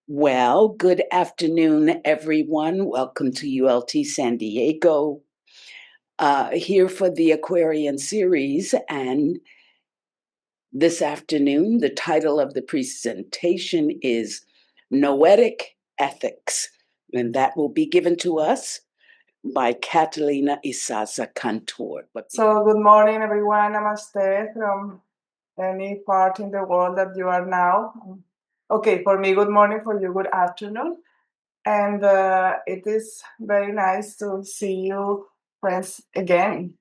Well, good afternoon, everyone. Welcome to ULT San Diego. Here for the Aquarian series. And this afternoon, the title of the presentation is Noetic Ethics. And that will be given to us by Catalina Isaza Cantor. So good morning, everyone. Namaste from any part in the world that you are now. Okay, for me, good morning. For you, good afternoon. And it is very nice to see you, friends, again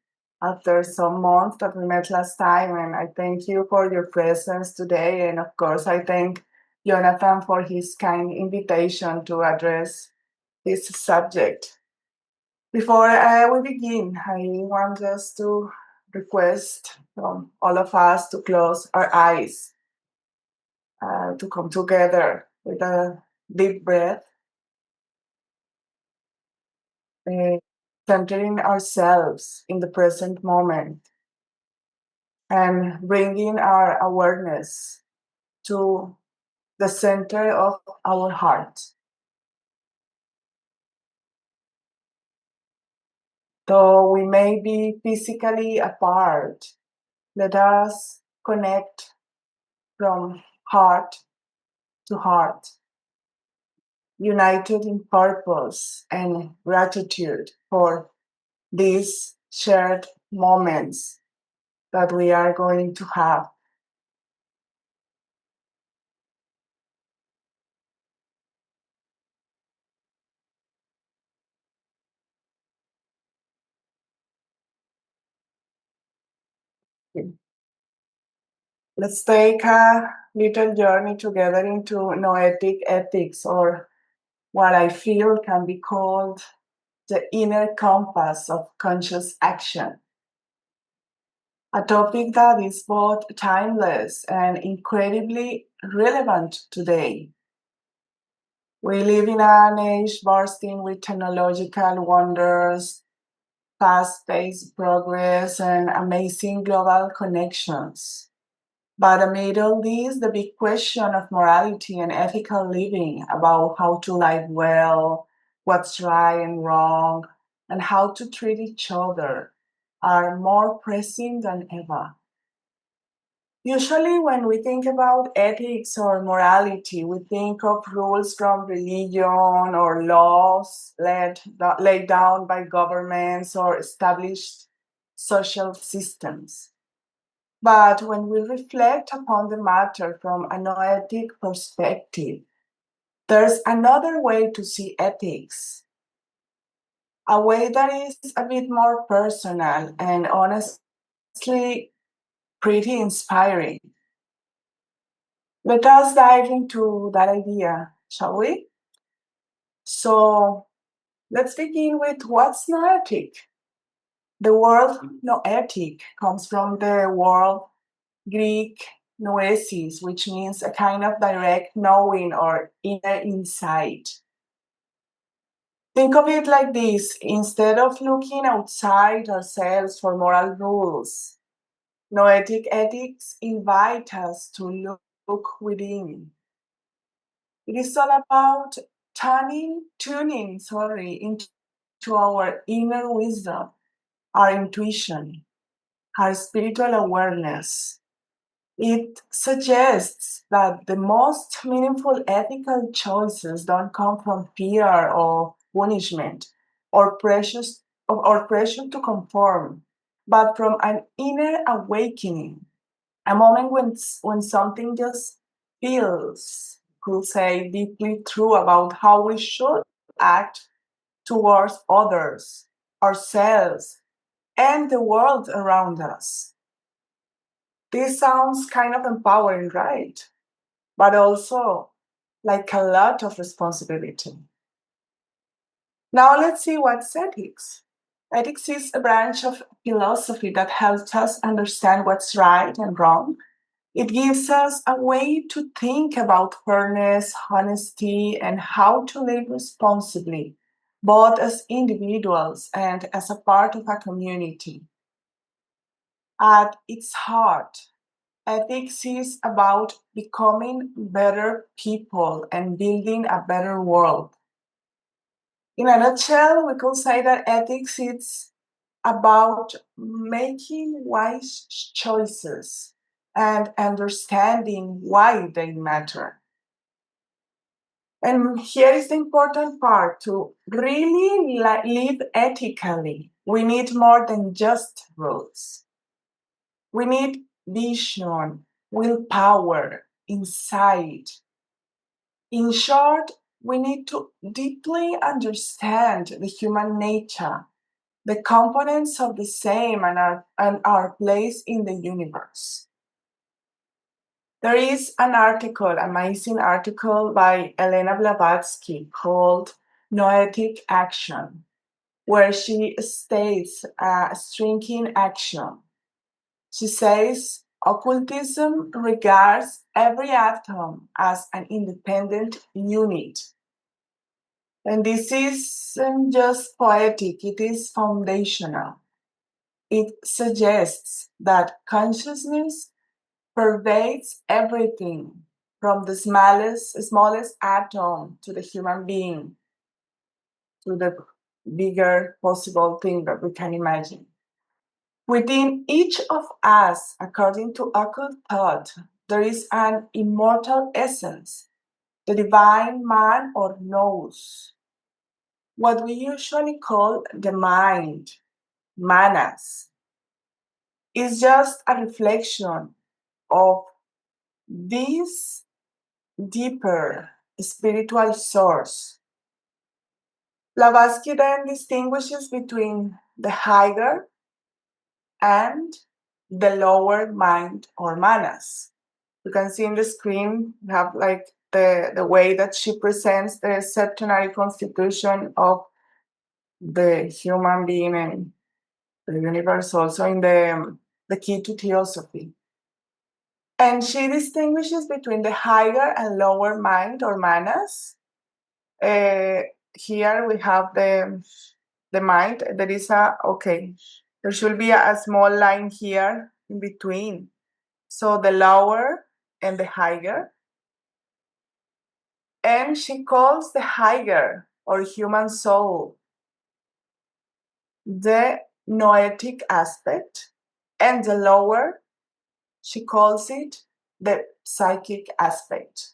after some months that we met last time. And I thank you for your presence today. And of course, I thank Jonathan for his kind invitation to address this subject. Before we begin, I want just to request from all of us to close our eyes, to come together with a deep breath, uh, centering ourselves in the present moment and bringing our awareness to the center of our heart. Though we may be physically apart, let us connect from heart to heart, united in purpose and gratitude for these shared moments that we are going to have. Let's take a little journey together into Noetic Ethics, or what I feel can be called the inner compass of conscious action. A topic that is both timeless and incredibly relevant today. We live in an age bursting with technological wonders, fast-paced progress, and amazing global connections. But amid all this, the big question of morality and ethical living, about how to live well, what's right and wrong, and how to treat each other, are more pressing than ever. Usually, when we think about ethics or morality, we think of rules from religion or laws laid down by governments or established social systems. But when we reflect upon the matter from a noetic perspective, there's another way to see ethics, a way that is a bit more personal and honestly pretty inspiring. Let us dive into that idea, shall we? So let's begin with what's noetic. The word noetic comes from the word Greek noesis, which means a kind of direct knowing or inner insight. Think of it like this: instead of looking outside ourselves for moral rules, noetic ethics invite us to look within. It is all about tuning into our inner wisdom, our intuition, our spiritual awareness. It suggests that the most meaningful ethical choices don't come from fear or punishment or pressure to conform, but from an inner awakening, a moment when something just feels, could say, deeply true about how we should act towards others, ourselves, and the world around us. This sounds kind of empowering, right? But also like a lot of responsibility. Now let's see what's ethics. Ethics is a branch of philosophy that helps us understand what's right and wrong. It gives us a way to think about fairness, honesty, and how to live responsibly, both as individuals and as a part of a community. At its heart, ethics is about becoming better people and building a better world. In a nutshell, we could say that ethics is about making wise choices and understanding why they matter. And here is the important part: to really live ethically, we need more than just rules. We need vision, willpower, insight. In short, we need to deeply understand the human nature, the components of the same, and our place in the universe. There is an article, amazing article by Elena Blavatsky called Noetic Action, where she states striking action. She says occultism regards every atom as an independent unit. And this isn't just poetic, it is foundational. It suggests that consciousness pervades everything from the smallest atom to the human being, to the bigger possible thing that we can imagine. Within each of us, according to occult thought, there is an immortal essence, the divine man or nous, what we usually call the mind, manas, is just a reflection of this deeper spiritual source. Blavatsky then distinguishes between the higher and the lower mind or manas. You can see in the screen, we have like the way that she presents the septenary constitution of the human being and the universe, also in the key to theosophy. And she distinguishes between the higher and lower mind or manas. Here we have the mind. There is there should be a small line here in between. So the lower and the higher. And she calls the higher or human soul the noetic aspect, and the lower, she calls it the psychic aspect.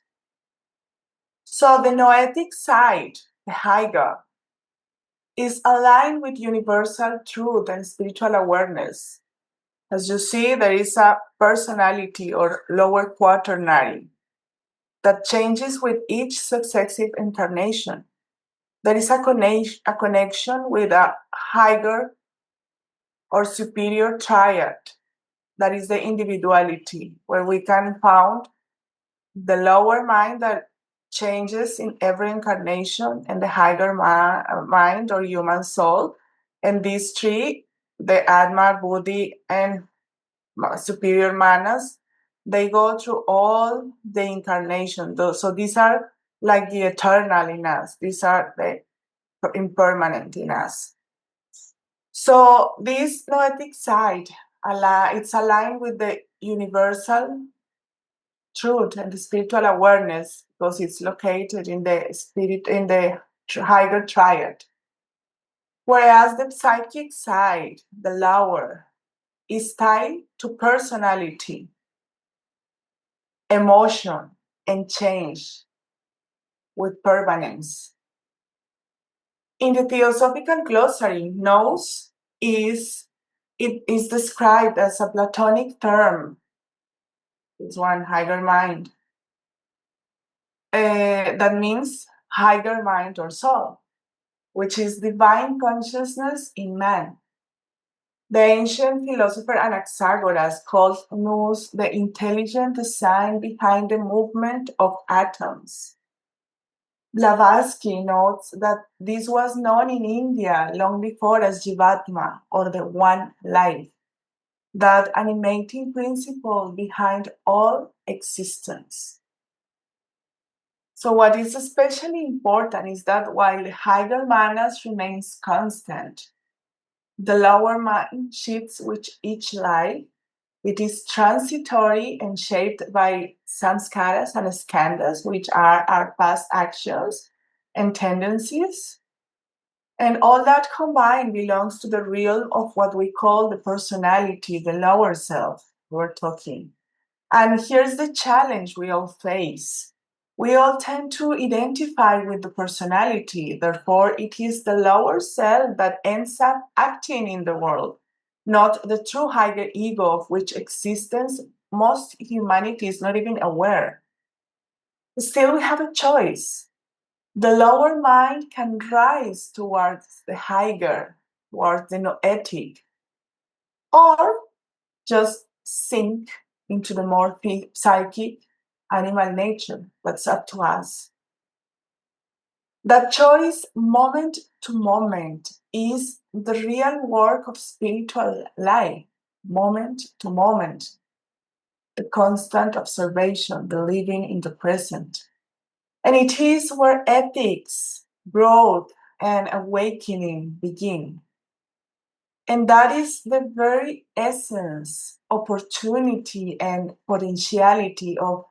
So the noetic side, the higher, is aligned with universal truth and spiritual awareness. As you see, there is a personality or lower quaternary that changes with each successive incarnation. There is a connection with a higher or superior triad, that is the individuality, where we can found the lower mind that changes in every incarnation and the higher mind or human soul. And these three, the Atma, Buddhi, and superior manas, they go through all the incarnation. So these are like the eternal in us. These are the impermanent in us. So this noetic side, it's aligned with the universal truth and the spiritual awareness because it's located in the spirit, in the higher triad. Whereas the psychic side, the lower, is tied to personality, emotion, and change with permanence. In the Theosophical Glossary, nous is described as a Platonic term. It's one higher mind. That means higher mind or soul, which is divine consciousness in man. The ancient philosopher Anaxagoras called nous the intelligent design behind the movement of atoms. Blavatsky notes that this was known in India long before as Jivatma, or the one life, that animating principle behind all existence. So what is especially important is that while the higher manas remains constant, the lower mind shifts with each life, It is transitory and shaped by samskaras and skandhas, which are our past actions and tendencies. And all that combined belongs to the realm of what we call the personality, the lower self we're talking. And here's the challenge we all face. We all tend to identify with the personality, therefore, it is the lower self that ends up acting in the world, not the true higher ego of which existence most humanity is not even aware. Still, we have a choice. The lower mind can rise towards the higher, towards the noetic, or just sink into the more psychic animal nature. That's up to us. That choice, moment to moment, is the real work of spiritual life, moment to moment, the constant observation, the living in the present. And it is where ethics, growth, and awakening begin. And that is the very essence, opportunity, and potentiality of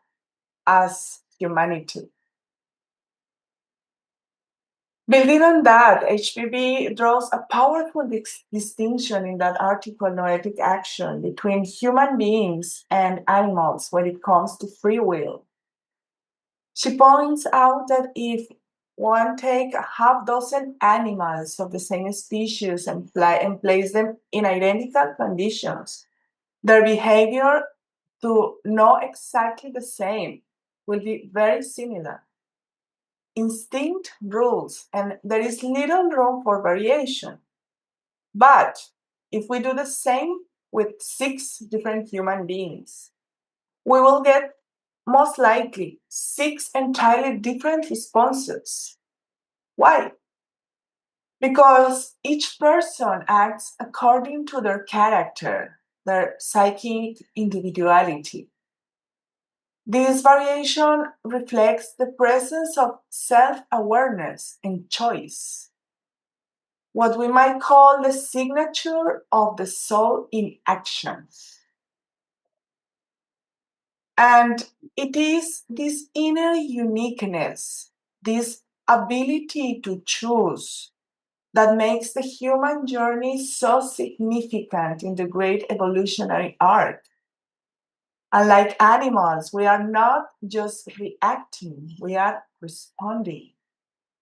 us humanity. Building on that, HPB draws a powerful distinction in that article, Noetic Action, between human beings and animals when it comes to free will. She points out that if one take a half dozen animals of the same species and place them in identical conditions, their behavior to know exactly the same will be very similar. Instinct rules, and there is little room for variation. But if we do the same with 6 different human beings, we will get most likely 6 entirely different responses. Why? Because each person acts according to their character, their psychic individuality. This variation reflects the presence of self-awareness and choice, what we might call the signature of the soul in action. And it is this inner uniqueness, this ability to choose, that makes the human journey so significant in the great evolutionary arc. Unlike animals, we are not just reacting, we are responding.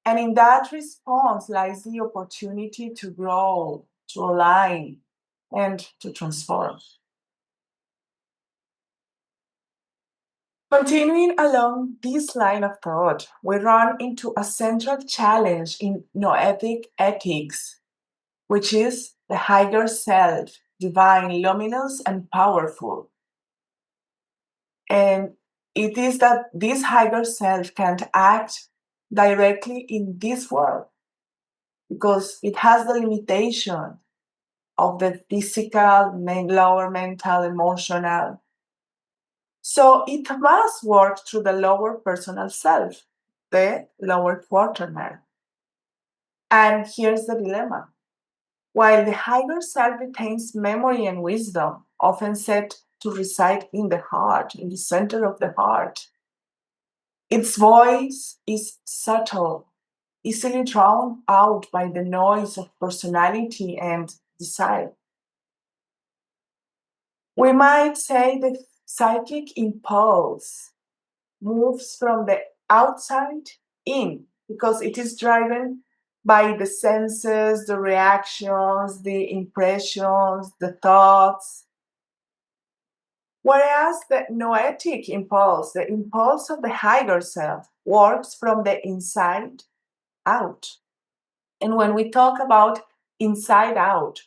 And in that response lies the opportunity to grow, to align, and to transform. Continuing along this line of thought, we run into a central challenge in Noetic Ethics, which is the higher self, divine, luminous, and powerful. And it is that this higher self can't act directly in this world because it has the limitation of the physical, lower mental, emotional. So it must work through the lower personal self, the lower quaternaire. And here's the dilemma. While the higher self retains memory and wisdom, often said to reside in the heart, in the center of the heart, its voice is subtle, easily drowned out by the noise of personality and desire. We might say the psychic impulse moves from the outside in because it is driven by the senses, the reactions, the impressions, the thoughts. Whereas the noetic impulse, the impulse of the higher self, works from the inside out. And when we talk about inside out,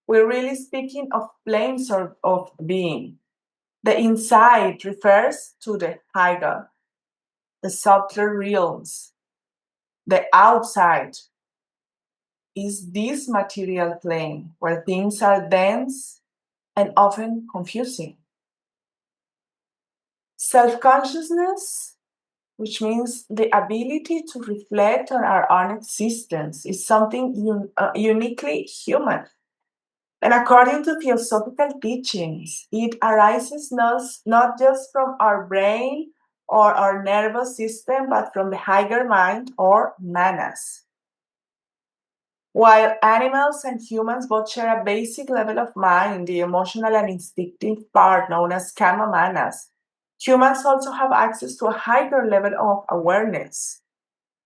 we're really speaking of planes of being. The inside refers to the higher, the subtler realms. The outside is this material plane where things are dense and often confusing. Self-consciousness, which means the ability to reflect on our own existence, is something uniquely human. And according to theosophical teachings, it arises not just from our brain or our nervous system, but from the higher mind or manas. While animals and humans both share a basic level of mind, the emotional and instinctive part known as kama manas, humans also have access to a higher level of awareness.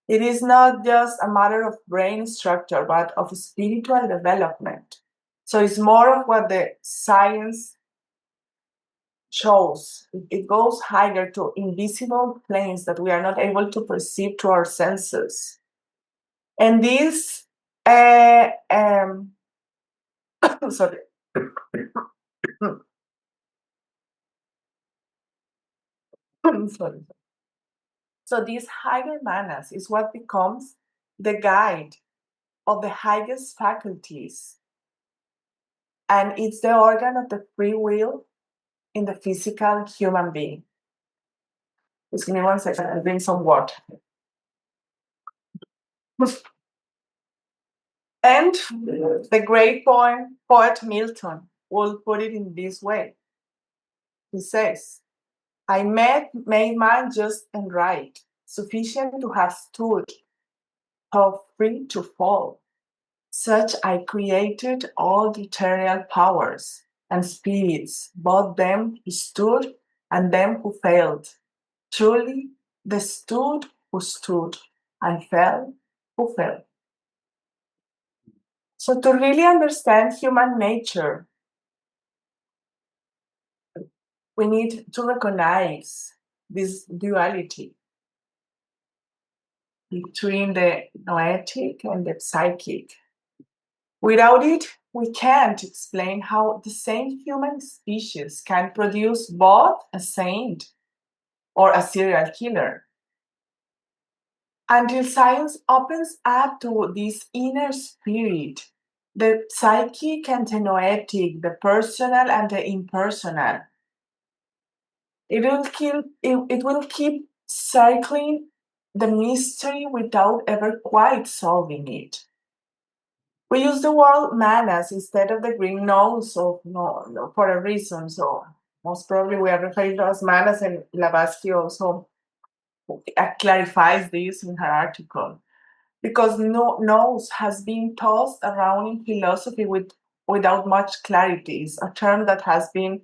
It is not just a matter of brain structure, but of spiritual development. So it's more of what the science shows. It goes higher to invisible planes that we are not able to perceive through our senses. And this, sorry. Sorry. So this higher manas is what becomes the guide of the highest faculties, and it's the organ of the free will in the physical human being. Just give me 1 second, I'll bring some water. And the great poet Milton will put it in this way. He says, I made mine just and right, sufficient to have stood, how free to fall. Such I created all the eternal powers and spirits, both them who stood and them who failed. Truly, the stood who stood and fell who fell. So, to really understand human nature, we need to recognize this duality between the noetic and the psychic. Without it, we can't explain how the same human species can produce both a saint or a serial killer. Until science opens up to this inner spirit, the psychic and the noetic, the personal and the impersonal, it will keep cycling the mystery without ever quite solving it. We use the word manas instead of the green nose for a reason. So most probably we are referring to as manas, and Blavatsky also clarifies this in her article. Because nose has been tossed around in philosophy without much clarity. It's a term that has been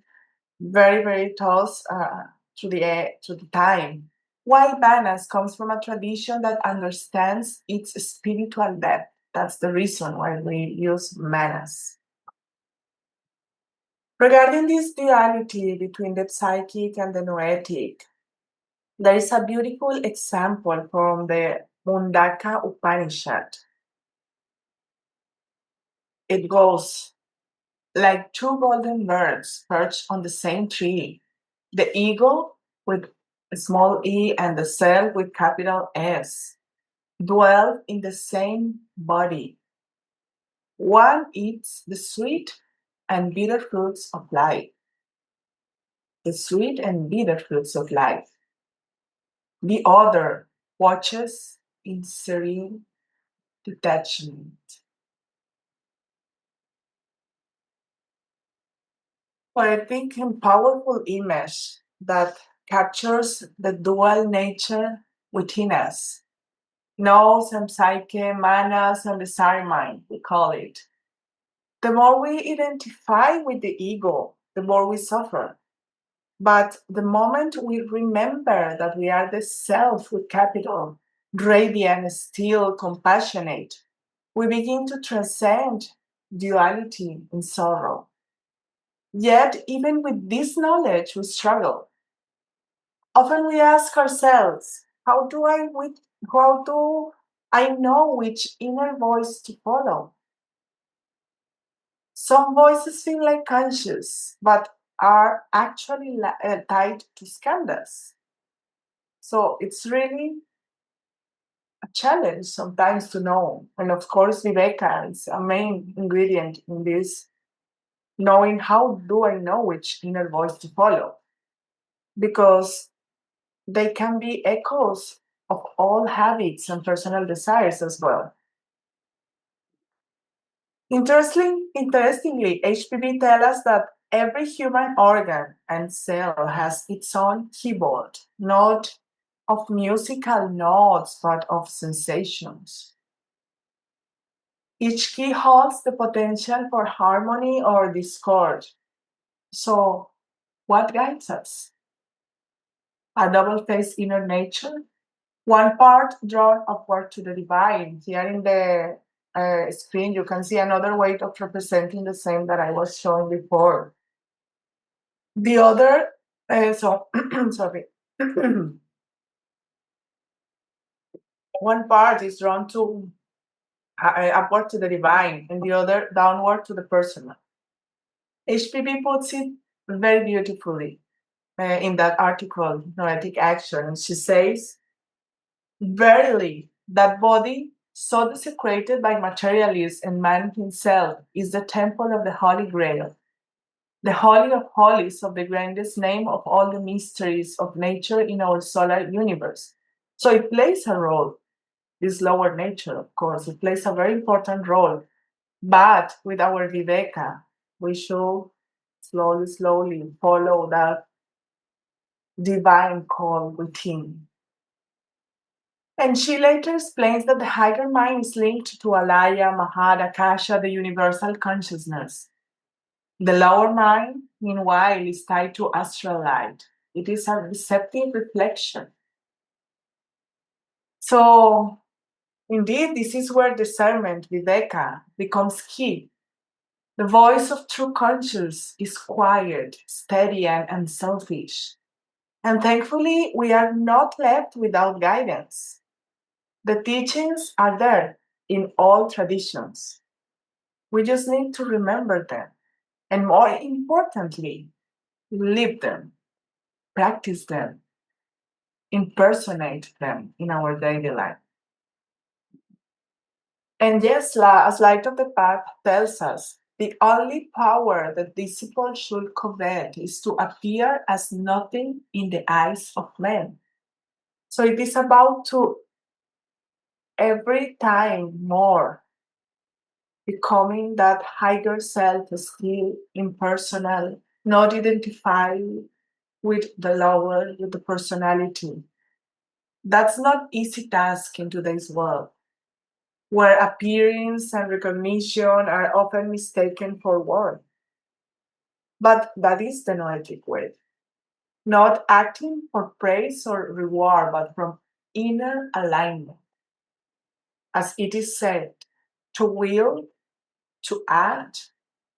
very, very tossed to the time. While Manas comes from a tradition that understands its spiritual depth. That's the reason why we use Manas. Regarding this duality between the psychic and the noetic, there is a beautiful example from the Mundaka Upanishad. It goes like two golden birds perched on the same tree, the eagle with a small e and the self with capital S, dwell in the same body. One eats the sweet and bitter fruits of life, the sweet and bitter fruits of life. The other watches in serene detachment. I think a powerful image that captures the dual nature within us. Nous and psyche, manas and desire mind, we call it. The more we identify with the ego, the more we suffer. But the moment we remember that we are the self with capital, radiant, still, compassionate, we begin to transcend duality and sorrow. Yet, even with this knowledge, we struggle. Often we ask ourselves, how do I know which inner voice to follow? Some voices feel like conscious, but are actually tied to skandhas. So it's really a challenge sometimes to know. And of course, Viveka is a main ingredient in this, knowing how do I know which inner voice to follow? Because they can be echoes of all habits and personal desires as well. Interestingly, HPV tells us that every human organ and cell has its own keyboard, not of musical notes, but of sensations. Each key holds the potential for harmony or discord. So, what guides us? A double-faced inner nature? One part drawn upward to the divine. Here in the screen, you can see another way of representing the same that I was showing before. The other, sorry. One part is drawn to upward to the divine, and the other downward to the personal. HPV puts it very beautifully in that article, Noetic Action. She says, verily, that body, so desecrated by materialism and man himself, is the temple of the Holy Grail, the Holy of Holies of the grandest name of all the mysteries of nature in our solar universe. So it plays a role, this lower nature, of course, it plays a very important role. But with our Viveka, we should slowly follow that divine call within. And she later explains that the higher mind is linked to Alaya, Mahad, Akasha, the universal consciousness. The lower mind, meanwhile, is tied to astral light. It is a receptive reflection. So, indeed, this is where discernment, Viveka, becomes key. The voice of true conscience is quiet, steady, and unselfish. And thankfully, we are not left without guidance. The teachings are there in all traditions. We just need to remember them. And more importantly, live them, practice them, impersonate them in our daily life. And yes, as Light of the Path tells us, the only power that disciple should covet is to appear as nothing in the eyes of men. So it is about to every time more becoming that higher self, still impersonal, not identified with the lower, with the personality. That's not easy task in today's world, where appearance and recognition are often mistaken for worth. But that is the noetic way. Not acting for praise or reward, but from inner alignment. As it is said, to will, to act,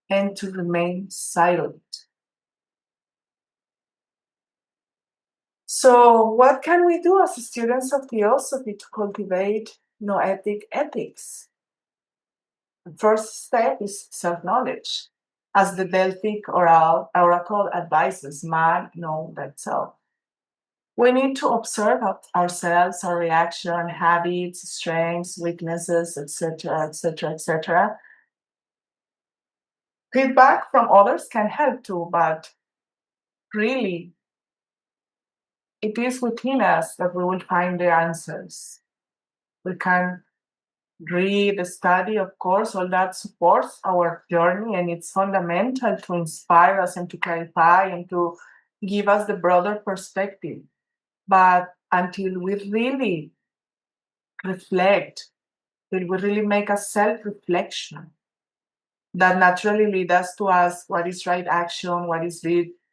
and to remain silent. So, what can we do as students of theosophy to cultivate noetic ethics? The first step is self-knowledge. As the Delphic oracle advises, man know thyself. We need to observe ourselves, our reaction, habits, strengths, weaknesses, etc., etc., etc. Feedback from others can help too, but really, it is within us that we will find the answers. We can read, study, of course, all that supports our journey, and it's fundamental to inspire us and to clarify and to give us the broader perspective. But until we really reflect, till we really make a self-reflection, that naturally lead us to ask what is right action, what is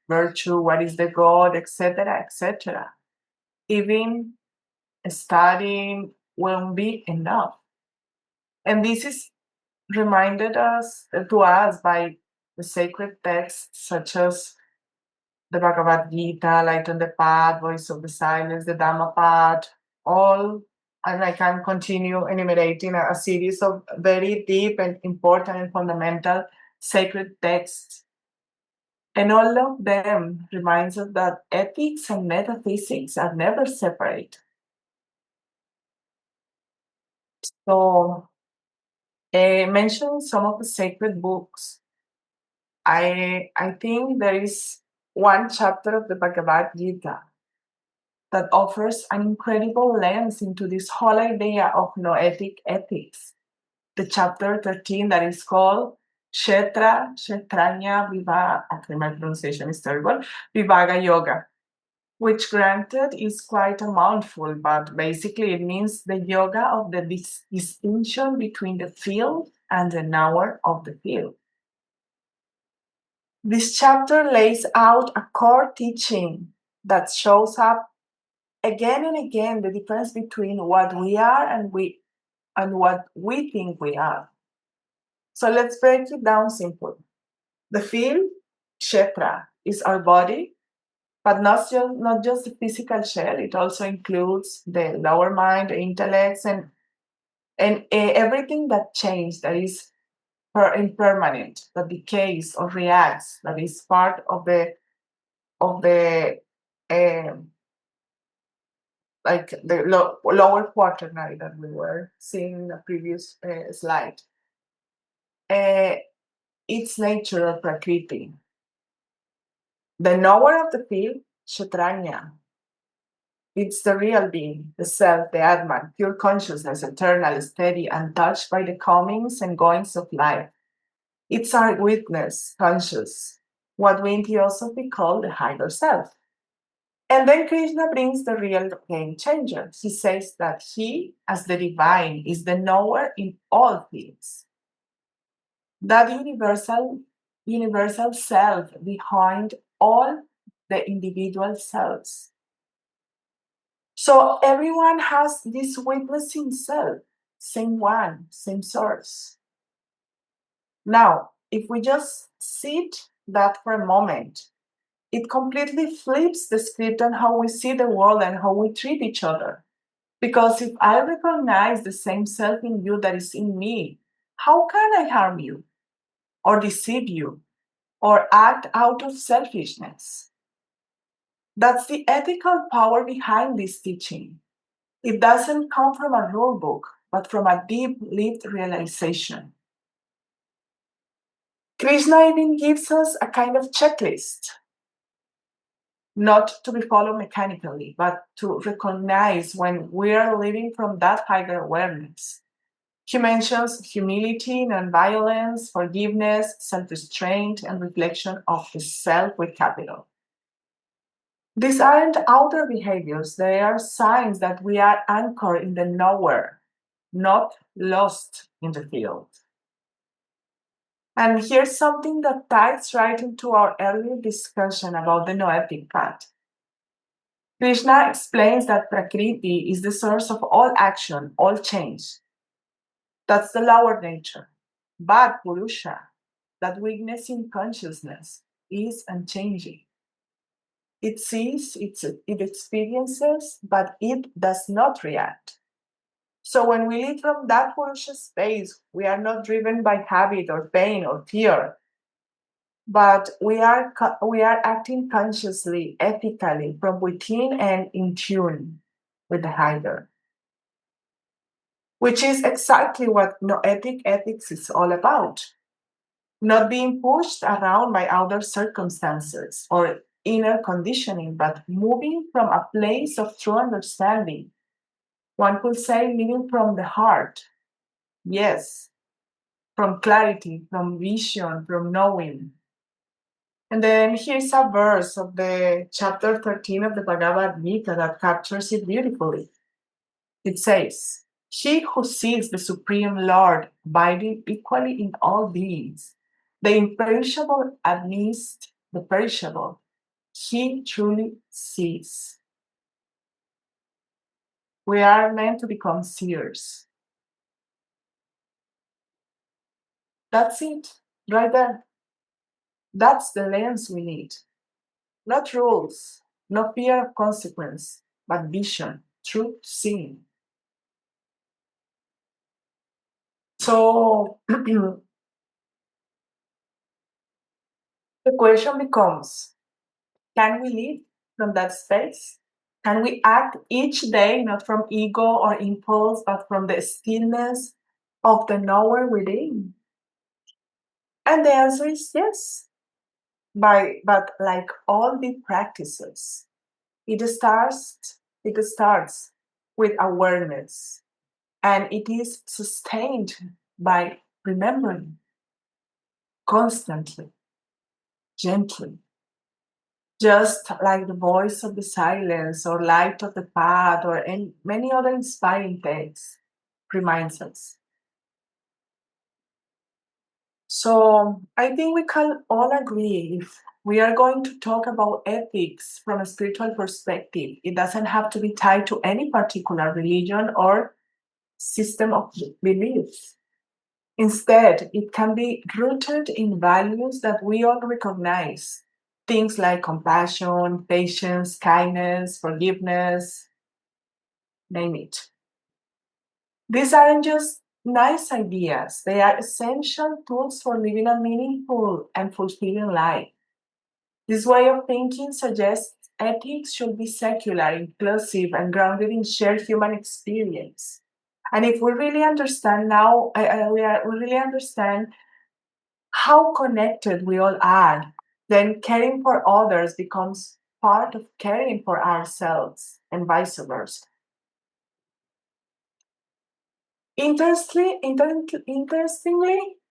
virtue, what is the God, etc., etc. Even studying won't be enough. And this is reminded to us by the sacred texts such as the Bhagavad Gita, Light on the Path, Voice of the Silence, the Dhammapada, all, and I can continue enumerating a series of very deep and important and fundamental sacred texts. And all of them reminds us that ethics and metaphysics are never separate. So, mentioning some of the sacred books, I think there is one chapter of the Bhagavad Gita that offers an incredible lens into this whole idea of noetic ethics. the chapter 13 that is called Kshetranya Vivaga, actually my pronunciation is terrible, Vivaga Yoga, which granted is quite a mouthful, but basically it means the yoga of the distinction between the field and the knower of the field. This chapter lays out a core teaching that shows up again and again the difference between what we are and what we think we are. So let's break it down simple. The field, kshetra, is our body, but not just the physical shell. It also includes the lower mind, the intellects, and everything that changes, that is impermanent, that decays or reacts, that is part of the like the lower quaternary that we were seeing in the previous slide. Its nature or prakriti. The knower of the field, kshetranya, it's the real being, the self, the Atman, pure consciousness, eternal, steady, untouched by the comings and goings of life. It's our witness, conscious, what we in theosophy call the higher self. And then Krishna brings the real game changer. He says that he, as the divine, is the knower in all things. That universal self behind all the individual selves. So everyone has this witnessing self, same one, same source. Now, if we just sit that for a moment, it completely flips the script on how we see the world and how we treat each other. Because if I recognize the same self in you that is in me, how can I harm you or deceive you or act out of selfishness? That's the ethical power behind this teaching. It doesn't come from a rule book, but from a deep lived realization. Krishna even gives us a kind of checklist, not to be followed mechanically, but to recognize when we are living from that higher awareness. He mentions humility, nonviolence, forgiveness, self-restraint, and reflection of the self with capital. These aren't outer behaviors, they are signs that we are anchored in the knower, not lost in the field. And here's something that ties right into our earlier discussion about the Noetic path. Krishna explains that Prakriti is the source of all action, all change. That's the lower nature. But Purusha, that weakness in consciousness, is unchanging. It sees, it experiences, but it does not react. So when we live from that Purusha space, we are not driven by habit or pain or fear, but we are acting consciously, ethically, from within and in tune with the higher, which is exactly what Noetic Ethics is all about. Not being pushed around by outer circumstances or inner conditioning, but moving from a place of true understanding. One could say living from the heart. Yes, from clarity, from vision, from knowing. And then here's a verse of the chapter 13 of the Bhagavad Gita that captures it beautifully. It says, "He who sees the Supreme Lord abiding equally in all beings, the imperishable amidst the perishable, he truly sees." We are meant to become seers. That's it, right there. That's the lens we need. Not rules, no fear of consequence, but vision, true seeing. So the question becomes, can we live from that space? Can we act each day not from ego or impulse, but from the stillness of the knower within? And the answer is yes. But like all the practices, it starts with awareness, and it is sustained by remembering constantly, gently, just like the voice of the silence or light of the path or many other inspiring texts reminds us. So I think we can all agree if we are going to talk about ethics from a spiritual perspective, it doesn't have to be tied to any particular religion or system of beliefs. Instead, it can be rooted in values that we all recognize. Things like compassion, patience, kindness, forgiveness, name it. These aren't just nice ideas, they are essential tools for living a meaningful and fulfilling life. This way of thinking suggests ethics should be secular, inclusive, and grounded in shared human experience. And if we really understand now, we really understand how connected we all are, then caring for others becomes part of caring for ourselves and vice versa. Interestingly,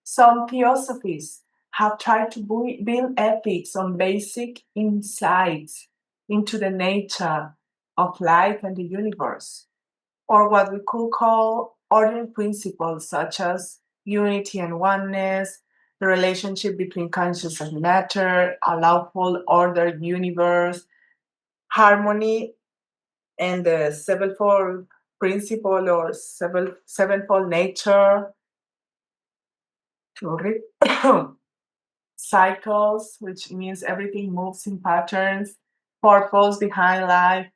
some theosophies have tried to build ethics on basic insights into the nature of life and the universe, or what we could call ordering principles such as unity and oneness, the relationship between conscious and matter, a lawful ordered universe, harmony, and the sevenfold principle or sevenfold nature, cycles, which means everything moves in patterns, purpose behind life,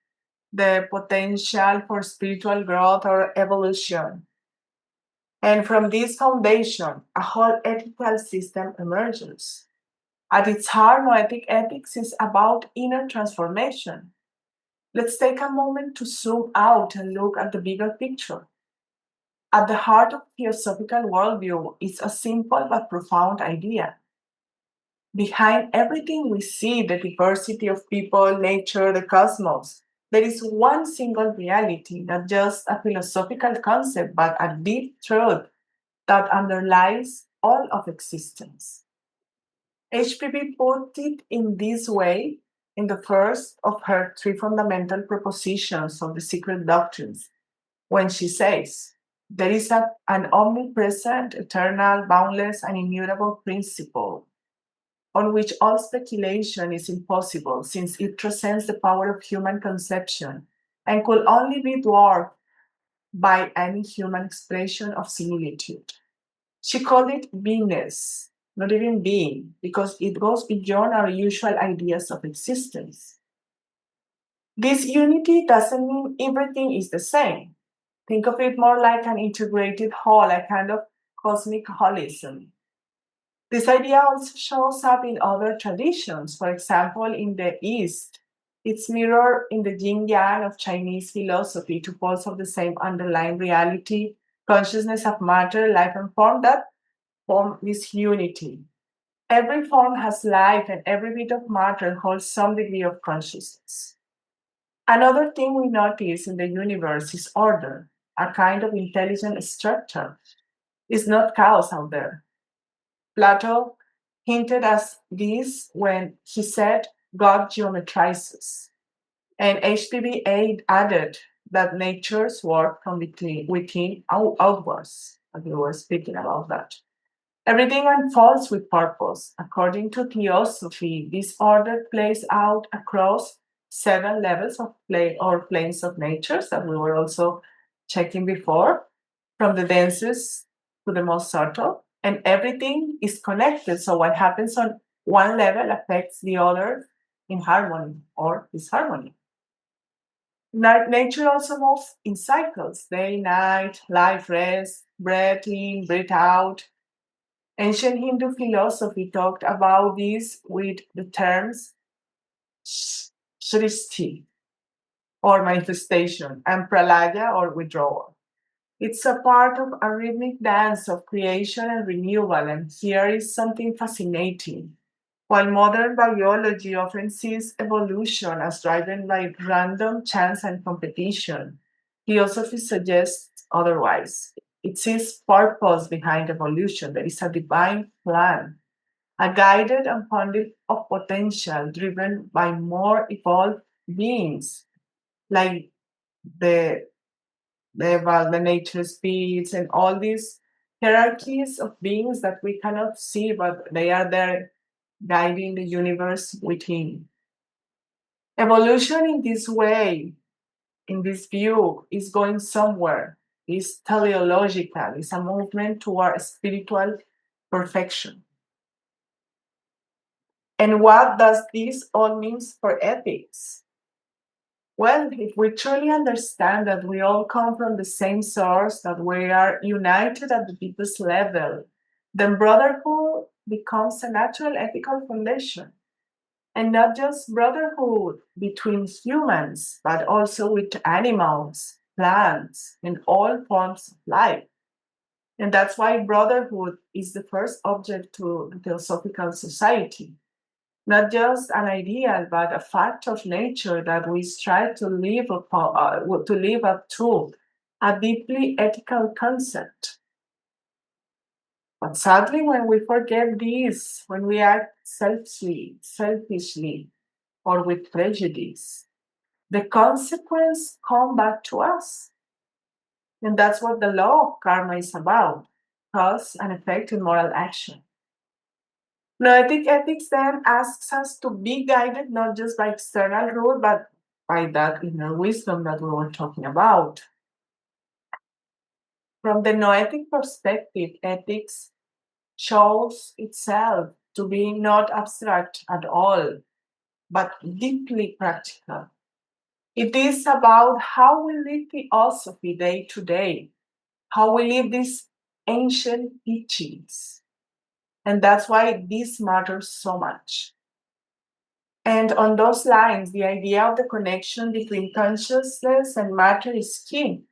the potential for spiritual growth or evolution. And from this foundation, a whole ethical system emerges. At its heart, noetic ethics is about inner transformation. Let's take a moment to zoom out and look at the bigger picture. At the heart of theosophical worldview is a simple but profound idea. Behind everything we see, the diversity of people, nature, the cosmos, there is one single reality, not just a philosophical concept, but a deep truth that underlies all of existence. HPB put it in this way in the first of her three fundamental propositions of the secret doctrines, when she says, there is an omnipresent, eternal, boundless, and immutable principle on which all speculation is impossible since it transcends the power of human conception and could only be dwarfed by any human expression of similitude. She called it beingness, not even being, because it goes beyond our usual ideas of existence. This unity doesn't mean everything is the same. Think of it more like an integrated whole, a kind of cosmic holism. This idea also shows up in other traditions. For example, in the East, it's mirrored in the yin yang of Chinese philosophy, two poles of the same underlying reality, consciousness of matter, life, and form that form this unity. Every form has life, and every bit of matter holds some degree of consciousness. Another thing we notice in the universe is order, a kind of intelligent structure. It's not chaos out there. Plato hinted at this when he said God geometrizes. And HPB added that natures work from within outwards. And we were speaking about that. Everything unfolds with purpose. According to theosophy, this order plays out across seven levels of play or planes of natures that we were also checking before, from the densest to the most subtle, and everything is connected. So what happens on one level affects the other in harmony or disharmony. Nature also moves in cycles, day, night, life, rest, breath in, breath out. Ancient Hindu philosophy talked about this with the terms srishti or manifestation and pralaya or withdrawal. It's a part of a rhythmic dance of creation and renewal, and here is something fascinating. While modern biology often sees evolution as driven by random chance and competition, theosophy suggests otherwise. It sees purpose behind evolution. There is a divine plan, a guided unfolding of potential driven by more evolved beings, like the the nature speeds and all these hierarchies of beings that we cannot see, but they are there guiding the universe within. Evolution in this way, in this view, is going somewhere, is teleological, is a movement toward spiritual perfection. And what does this all mean for ethics? Well, if we truly understand that we all come from the same source, that we are united at the deepest level, then brotherhood becomes a natural ethical foundation. And not just brotherhood between humans, but also with animals, plants, and all forms of life. And that's why brotherhood is the first object to the Theosophical Society. Not just an ideal, but a fact of nature that we strive to live to live up to, a deeply ethical concept. But sadly, when we forget this, when we act selfishly, or with prejudice, the consequence come back to us. And that's what the law of karma is about, cause and effect in moral action. Noetic ethics then asks us to be guided not just by external rule, but by that inner wisdom that we were talking about. From the noetic perspective, ethics shows itself to be not abstract at all, but deeply practical. It is about how we live philosophy day to day, how we live these ancient teachings. And that's why this matters so much. And on those lines, the idea of the connection between consciousness and matter is key.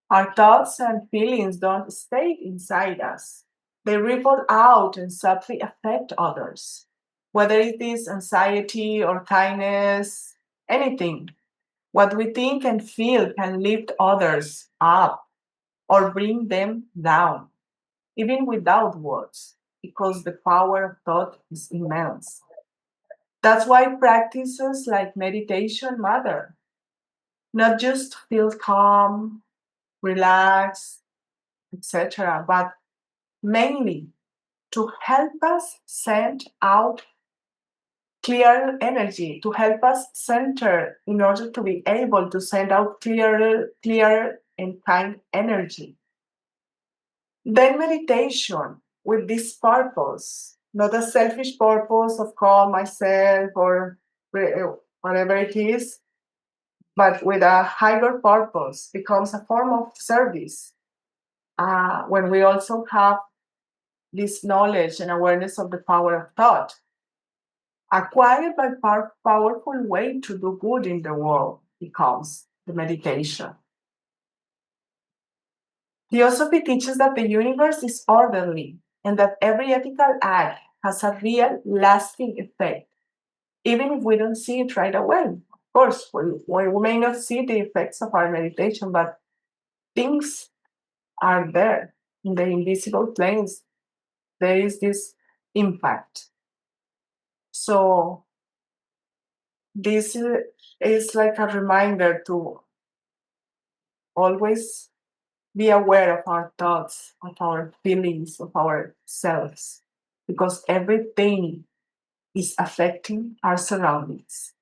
Our thoughts and feelings don't stay inside us, they ripple out and subtly affect others. Whether it is anxiety or kindness, anything, what we think and feel can lift others up or bring them down, even without words, because the power of thought is immense. That's why practices like meditation matter, not just to feel calm, relaxed, etc., but mainly to help us send out clear energy, to help us center in order to be able to send out clear and kind energy. Then meditation with this purpose, not a selfish purpose of calm myself or whatever it is, but with a higher purpose, becomes a form of service. When we also have this knowledge and awareness of the power of thought, a quiet but powerful way to do good in the world becomes the meditation. Theosophy teaches that the universe is orderly and that every ethical act has a real lasting effect, even if we don't see it right away. Of course, we may not see the effects of our meditation, but things are there in the invisible planes. There is this impact. So, this is like a reminder to always be aware of our thoughts, of our feelings, of ourselves, because everything is affecting our surroundings.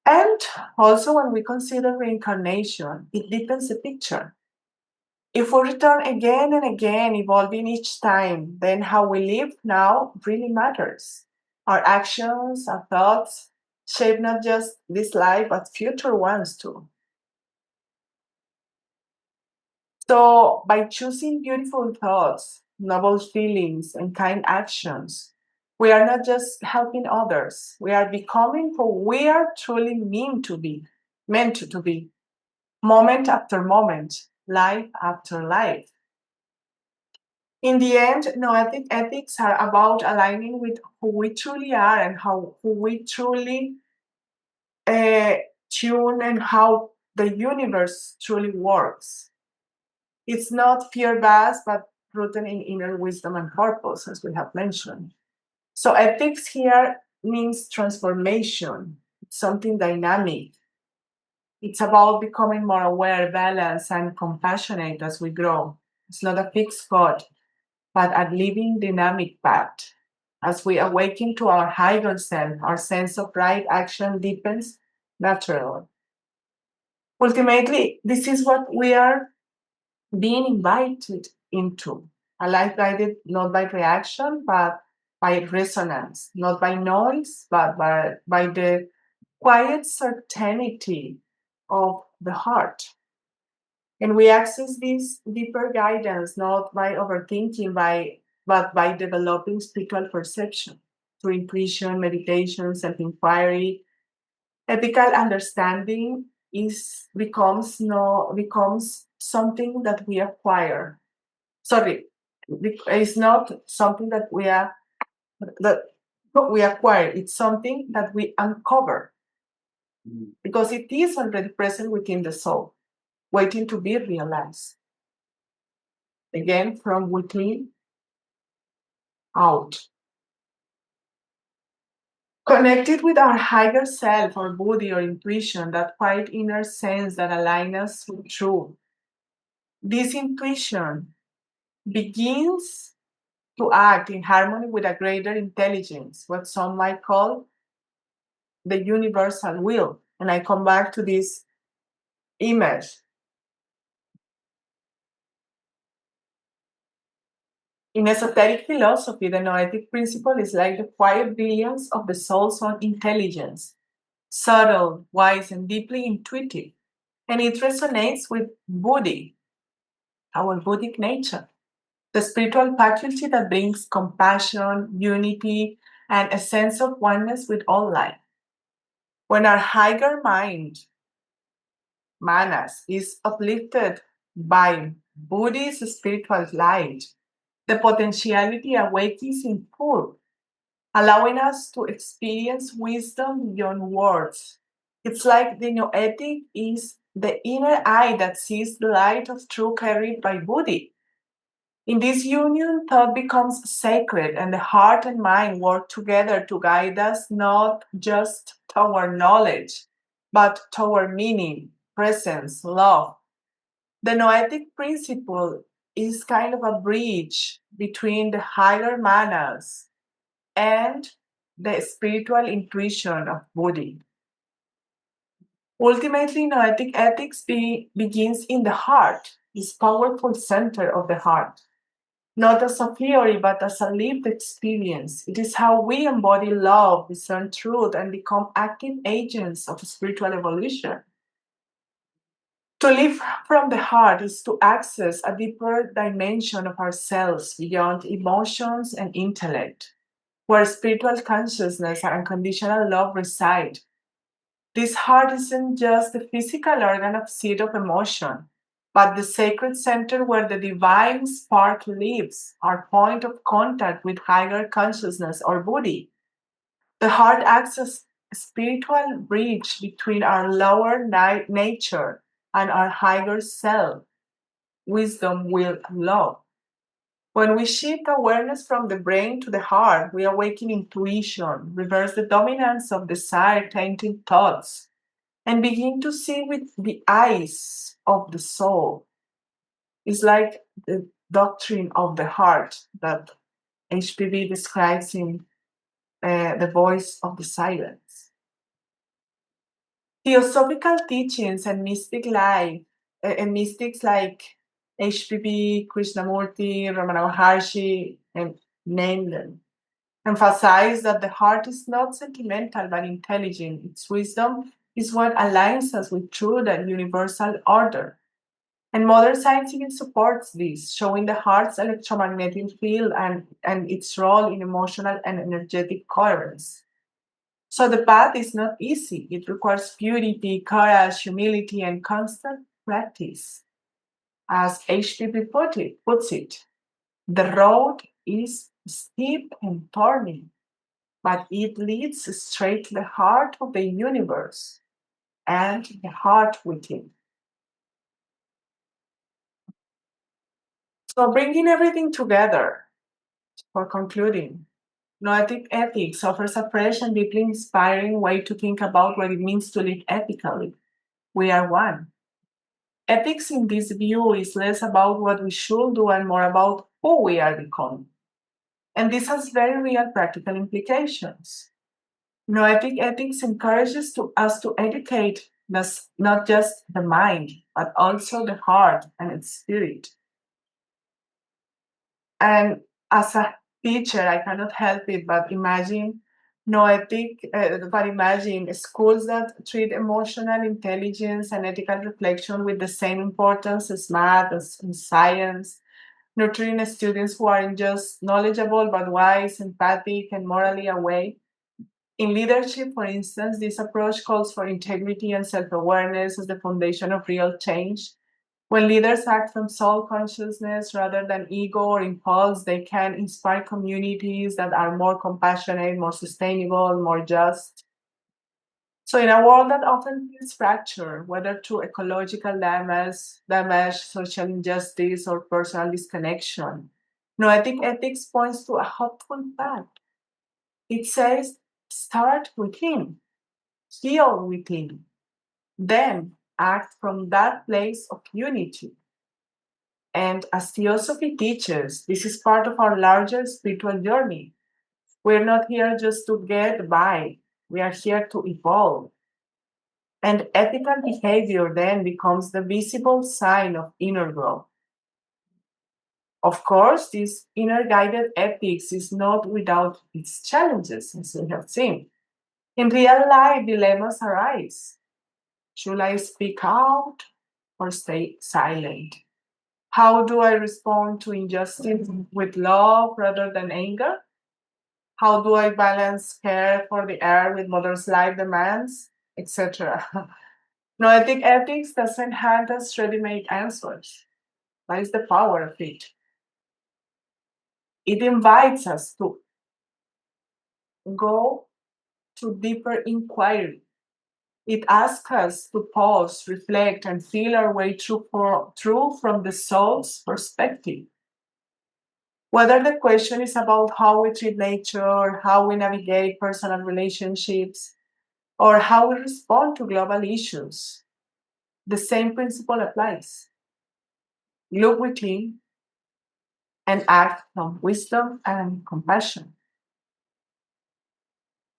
And also, when we consider reincarnation, it deepens the picture. If we return again and again, evolving each time, then how we live now really matters. Our actions, our thoughts shape not just this life, but future ones too. So, by choosing beautiful thoughts, noble feelings, and kind actions, we are not just helping others, we are becoming who we are truly meant to be, moment after moment, life after life. In the end, noetic ethics are about aligning with who we truly are and who we truly uh, tune and how the universe truly works. It's not fear-based, but rooted in inner wisdom and purpose, as we have mentioned. So ethics here means transformation. It's something dynamic. It's about becoming more aware, balanced, and compassionate as we grow. It's not a fixed thought, but a living dynamic path. As we awaken to our higher self, our sense of right action deepens naturally. Ultimately, this is what we are being invited into, a life guided not by reaction, but by resonance, not by noise, but by the quiet certainty of the heart. And we access this deeper guidance not by overthinking, but by developing spiritual perception through intuition, meditation, self-inquiry. Ethical understanding becomes something that we acquire. Sorry, it's not something that we acquire. It's something that we uncover because it is already present within the soul, waiting to be realized. Again, from within out. Connected with our higher self, or body, or intuition, that quiet inner sense that aligns us with truth. This intuition begins to act in harmony with a greater intelligence, what some might call the universal will. And I come back to this image. In esoteric philosophy, the noetic principle is like the quiet brilliance of the soul's own intelligence, subtle, wise, and deeply intuitive. And it resonates with Buddhi, our Buddhic nature, the spiritual faculty that brings compassion, unity, and a sense of oneness with all life. When our higher mind, manas, is uplifted by Buddhist spiritual light, the potentiality awakens in full, allowing us to experience wisdom beyond words. It's like the noetic is the inner eye that sees the light of truth carried by Buddhi. In this union, thought becomes sacred, and the heart and mind work together to guide us not just toward knowledge, but toward meaning, presence, love. The noetic principle is kind of a bridge between the higher manas and the spiritual intuition of Buddhi. Ultimately, noetic ethics begins in the heart, this powerful center of the heart, not as a theory, but as a lived experience. It is how we embody love, discern truth, and become active agents of spiritual evolution. To live from the heart is to access a deeper dimension of ourselves beyond emotions and intellect, where spiritual consciousness and unconditional love reside. This heart isn't just the physical organ of seat of emotion, but the sacred center where the divine spark lives, our point of contact with higher consciousness or Buddhi. The heart acts as a spiritual bridge between our lower nature and our higher self, wisdom, will, and love. When we shift awareness from the brain to the heart, we awaken intuition, reverse the dominance of desire tainted thoughts, and begin to see with the eyes of the soul. It's like the doctrine of the heart that HPV describes in The Voice of the Silence. Theosophical teachings and mystic life and mystics like HPV, Krishnamurti, Ramana Maharshi, and name them, emphasize that the heart is not sentimental but intelligent. Its wisdom is what aligns us with truth and universal order. And modern science even supports this, showing the heart's electromagnetic field and its role in emotional and energetic coherence. So the path is not easy. It requires purity, courage, humility, and constant practice. As puts it, the road is steep and thorny, but it leads straight to the heart of the universe and the heart within. So bringing everything together, for concluding, Noetic Ethics offers a fresh and deeply inspiring way to think about what it means to live ethically. We are one. Ethics in this view is less about what we should do and more about who we are becoming. And this has very real practical implications. Noetic ethics encourages us to educate not just the mind, but also the heart and its spirit. And as a teacher, I cannot help it but imagine schools that treat emotional intelligence and ethical reflection with the same importance as math and science, nurturing students who aren't just knowledgeable but wise, empathic, and morally aware. In leadership, for instance, this approach calls for integrity and self awareness as the foundation of real change. When leaders act from soul consciousness rather than ego or impulse, they can inspire communities that are more compassionate, more sustainable, more just. So, in a world that often feels fractured, whether through ecological damage, social injustice, or personal disconnection, Noetic Ethics points to a hopeful path. It says, start within, heal within, then act from that place of unity. And as Theosophy teaches, this is part of our larger spiritual journey. We're not here just to get by, we are here to evolve. And ethical behavior then becomes the visible sign of inner growth. Of course, this inner guided ethics is not without its challenges, as we have seen. In real life, dilemmas arise. Should I speak out or stay silent? How do I respond to injustice with love rather than anger? How do I balance care for the air with mother's life demands, etc.? Noetic ethics doesn't hand us ready-made answers. That is the power of it. It invites us to go to deeper inquiry. It asks us to pause, reflect, and feel our way through from the soul's perspective. Whether the question is about how we treat nature, how we navigate personal relationships, or how we respond to global issues, the same principle applies. Look within and act from wisdom and compassion.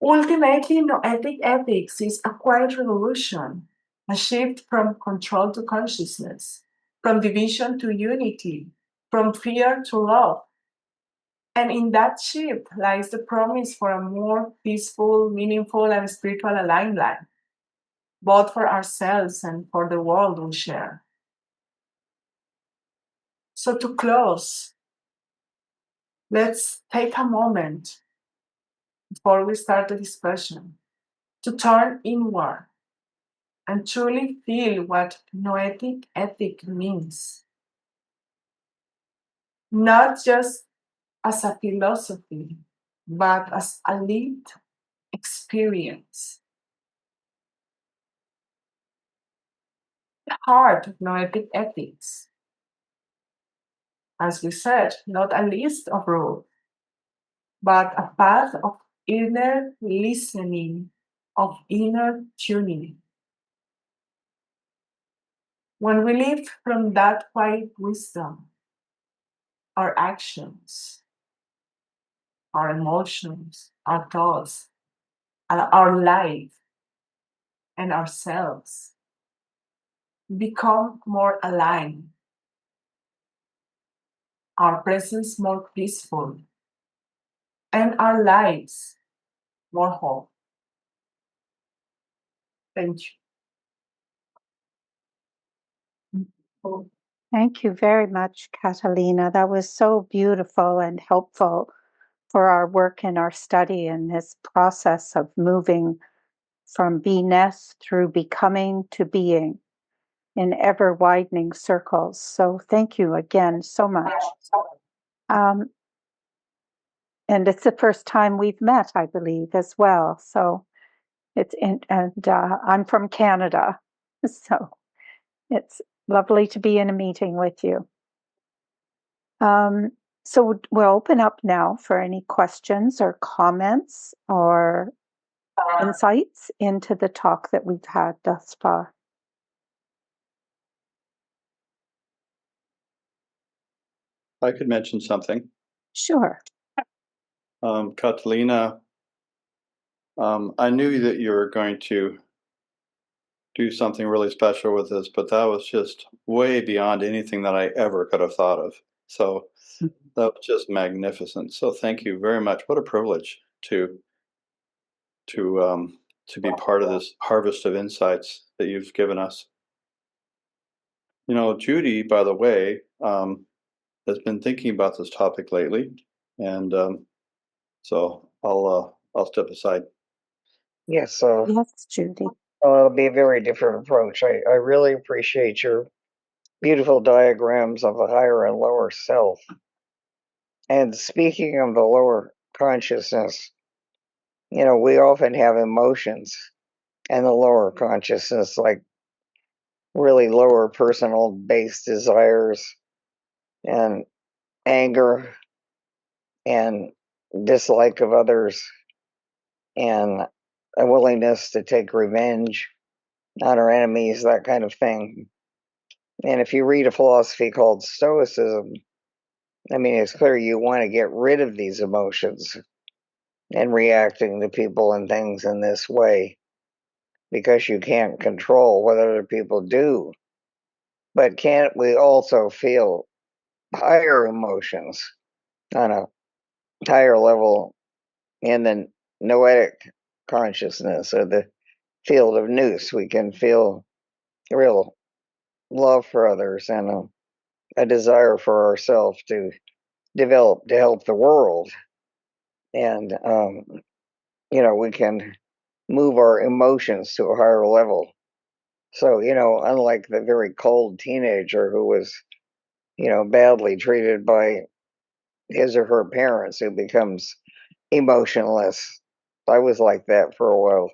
Ultimately, noetic ethics is a quiet revolution, a shift from control to consciousness, from division to unity, from fear to love. And in that shift lies the promise for a more peaceful, meaningful, and spiritual aligned life, both for ourselves and for the world we share. So, to close, let's take a moment before we start the discussion to turn inward and truly feel what noetic ethic means, not just as a philosophy, but as a lived experience. The heart of noetic ethics, as we said, not a list of rules, but a path of inner listening, of inner tuning. When we live from that quiet wisdom, our actions, our emotions, our thoughts, our life, and ourselves become more aligned, our presence more peaceful, and our lives more whole. Thank you. Thank you very much, Catalina. That was so beautiful and helpful for our work and our study in this process of moving from beingness through becoming to being in ever widening circles. So thank you again so much. Um, and it's the first time we've met, I believe, as well. So I'm from Canada, so it's lovely to be in a meeting with you. So we'll open up now for any questions or comments or insights into the talk that we've had thus far. I could mention something. Sure. Catalina, I knew that you were going to do something really special with this, but that was just way beyond anything that I ever could have thought of. So that was just magnificent. So thank you very much. What a privilege to be part of this harvest of insights that you've given us. You know, Judy, by the way, has been thinking about this topic lately, and so I'll step aside. Yes, Yes, Judy. it'll be a very different approach. I really appreciate your beautiful diagrams of the higher and lower self. And speaking of the lower consciousness, you know, we often have emotions and the lower consciousness, like really lower personal based desires and anger and dislike of others and a willingness to take revenge on our enemies, that kind of thing. And if you read a philosophy called Stoicism, I mean, it's clear you want to get rid of these emotions and reacting to people and things in this way because you can't control what other people do. But can't we also feel higher emotions on a higher level in the noetic consciousness or the field of nous? We can feel real love for others and a desire for ourselves to develop to help the world. And, you know, we can move our emotions to a higher level. So, you know, unlike the very cold teenager who was, you know, badly treated by his or her parents who becomes emotionless. I was like that for a while.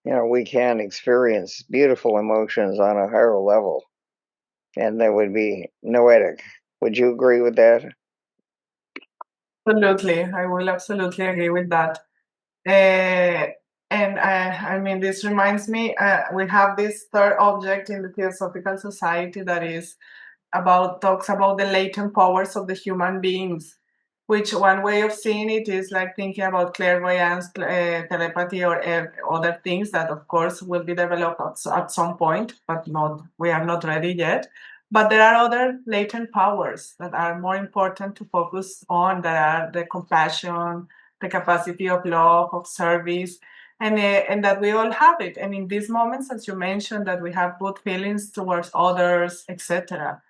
You know, we can experience beautiful emotions on a higher level, and that would be noetic. Would you agree with that? Absolutely, I will absolutely agree with that. Uh, and I mean, this reminds me, we have this third object in the Theosophical Society that is talks about the latent powers of the human beings, which one way of seeing it is like thinking about clairvoyance, telepathy, or other things that, of course, will be developed at some point, but not we are not ready yet. But there are other latent powers that are more important to focus on, that are the compassion, the capacity of love, of service, and that we all have it. And in these moments, as you mentioned, that we have good feelings towards others, etc.,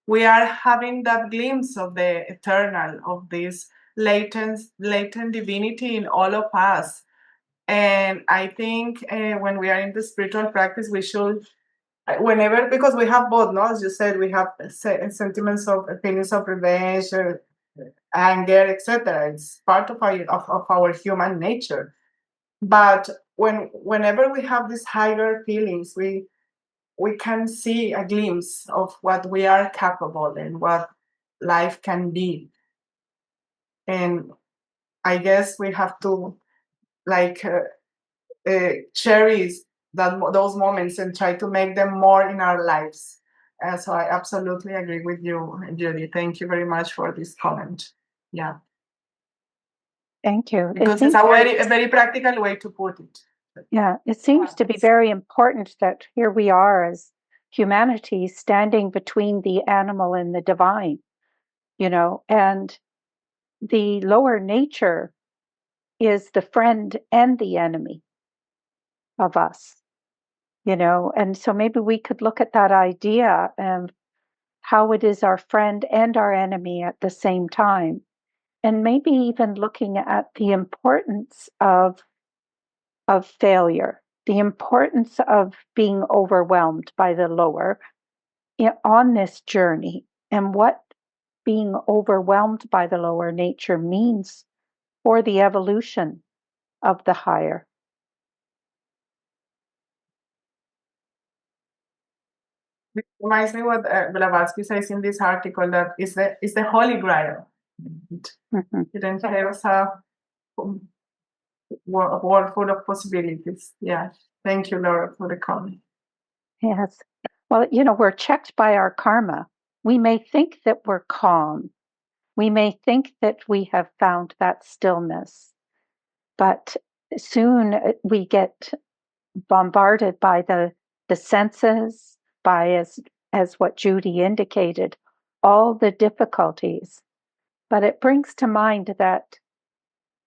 we are having that glimpse of the eternal, of this latent divinity in all of us. And I think when we are in the spiritual practice, we should, whenever, because we have both, no? As you said, we have sentiments of feelings of revenge, anger, etc. It's part of our human nature. But whenever we have these higher feelings, we can see a glimpse of what we are capable and what life can be. And I guess we have to like cherish those moments and try to make them more in our lives. So I absolutely agree with you, Judy. Thank you very much for this comment. Yeah, Thank you. because it's a very practical way to put it. Yeah, it seems to be very important that here we are as humanity standing between the animal and the divine, you know, and the lower nature is the friend and the enemy of us, you know, and so maybe we could look at that idea of how it is our friend and our enemy at the same time, and maybe even looking at the importance of failure, the importance of being overwhelmed by the lower on this journey, and what being overwhelmed by the lower nature means for the evolution of the higher. It reminds me what Blavatsky says in this article, that is the holy grail. It entails a world full of possibilities. Yeah. Thank you, Laura, for the comment. Yes. Well, we're checked by our karma. We may think that we're calm. We may think that we have found that stillness, but soon we get bombarded by the senses, by as what Judy indicated, all the difficulties. But it brings to mind that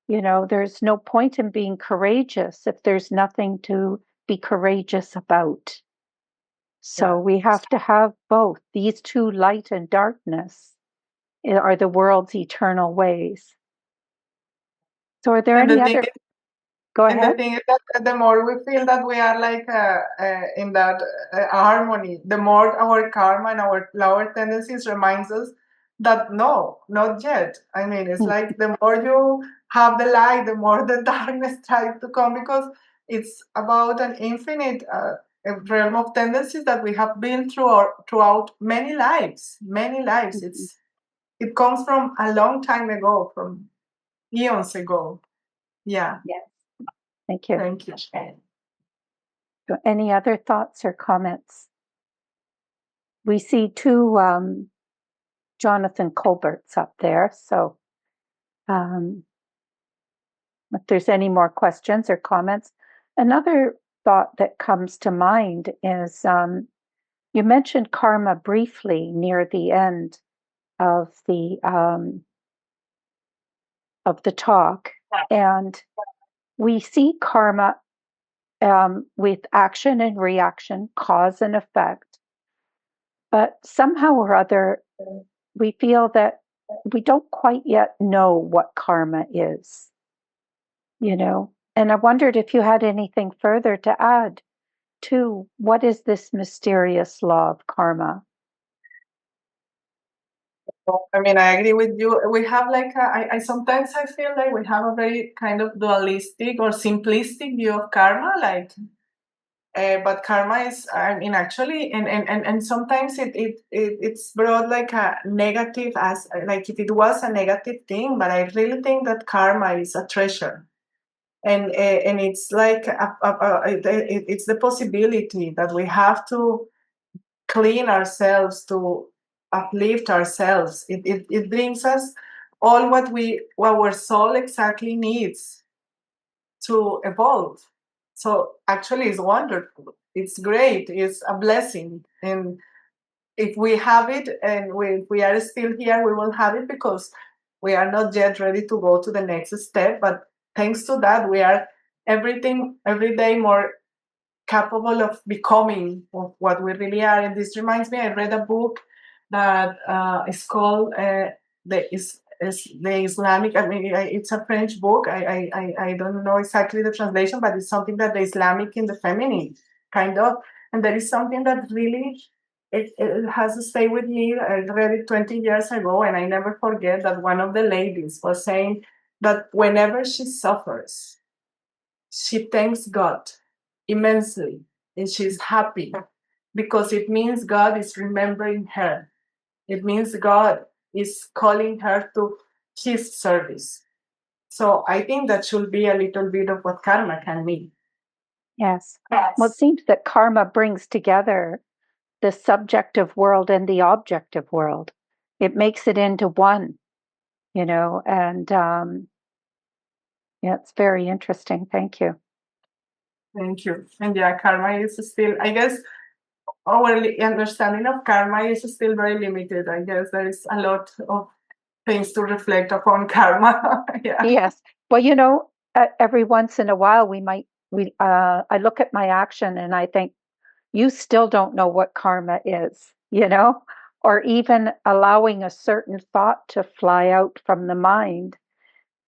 there's no point in being courageous if there's nothing to be courageous about. So we have to have both. These two, light and darkness, are the world's eternal ways. So are there And any other? Go And the ahead. thing is that the more we feel that we are like in that harmony, the more our karma and our lower tendencies reminds us that no, not yet. I mean, it's like the more you have the light, the more the darkness tries to come, because it's about an infinite realm of tendencies that we have been throughout many lives. Many lives. It comes from a long time ago, from eons ago. Yeah. Yes. Thank you. Thank you. So any other thoughts or comments? We see two Jonathan Colberts up there. So if there's any more questions or comments. Another thought that comes to mind is you mentioned karma briefly near the end of the talk, and we see karma with action and reaction, cause and effect. But somehow or other, we feel that we don't quite yet know what karma is, And I wondered if you had anything further to add to what is this mysterious law of karma? I mean, I agree with you. We have like I sometimes I feel like we have a very kind of dualistic or simplistic view of karma, like. But karma is, I mean, actually, and sometimes it's brought like a negative, as like if it was a negative thing. But I really think that karma is a treasure, and it's like it's the possibility that we have to clean ourselves, to uplift ourselves. It brings us all what our soul exactly needs to evolve. So actually it's wonderful. It's great. It's a blessing. And if we have it and we are still here, we will have it because we are not yet ready to go to the next step. But thanks to that, we are every day more capable of becoming of what we really are. And this reminds me, I read a book that is called the Islamic. I mean, it's a French book. I don't know exactly the translation, but it's something that the Islamic in the feminine, kind of. And there is something that really it has to stay with me. I read it 20 years ago, and I never forget that one of the ladies was saying that whenever she suffers, she thanks God immensely, and she's happy because it means God is remembering her. It means God is calling her to his service. So I think that should be a little bit of what karma can mean. Yes. Well, it seems that karma brings together the subjective world and the objective world. It makes it into one, and yeah, it's very interesting. Thank you. Thank you. And yeah, karma is still, I guess, our understanding of karma is still very limited. I guess there is a lot of things to reflect upon karma. Yeah. Yes. Well, every once in a while I look at my action and I think, you still don't know what karma is, or even allowing a certain thought to fly out from the mind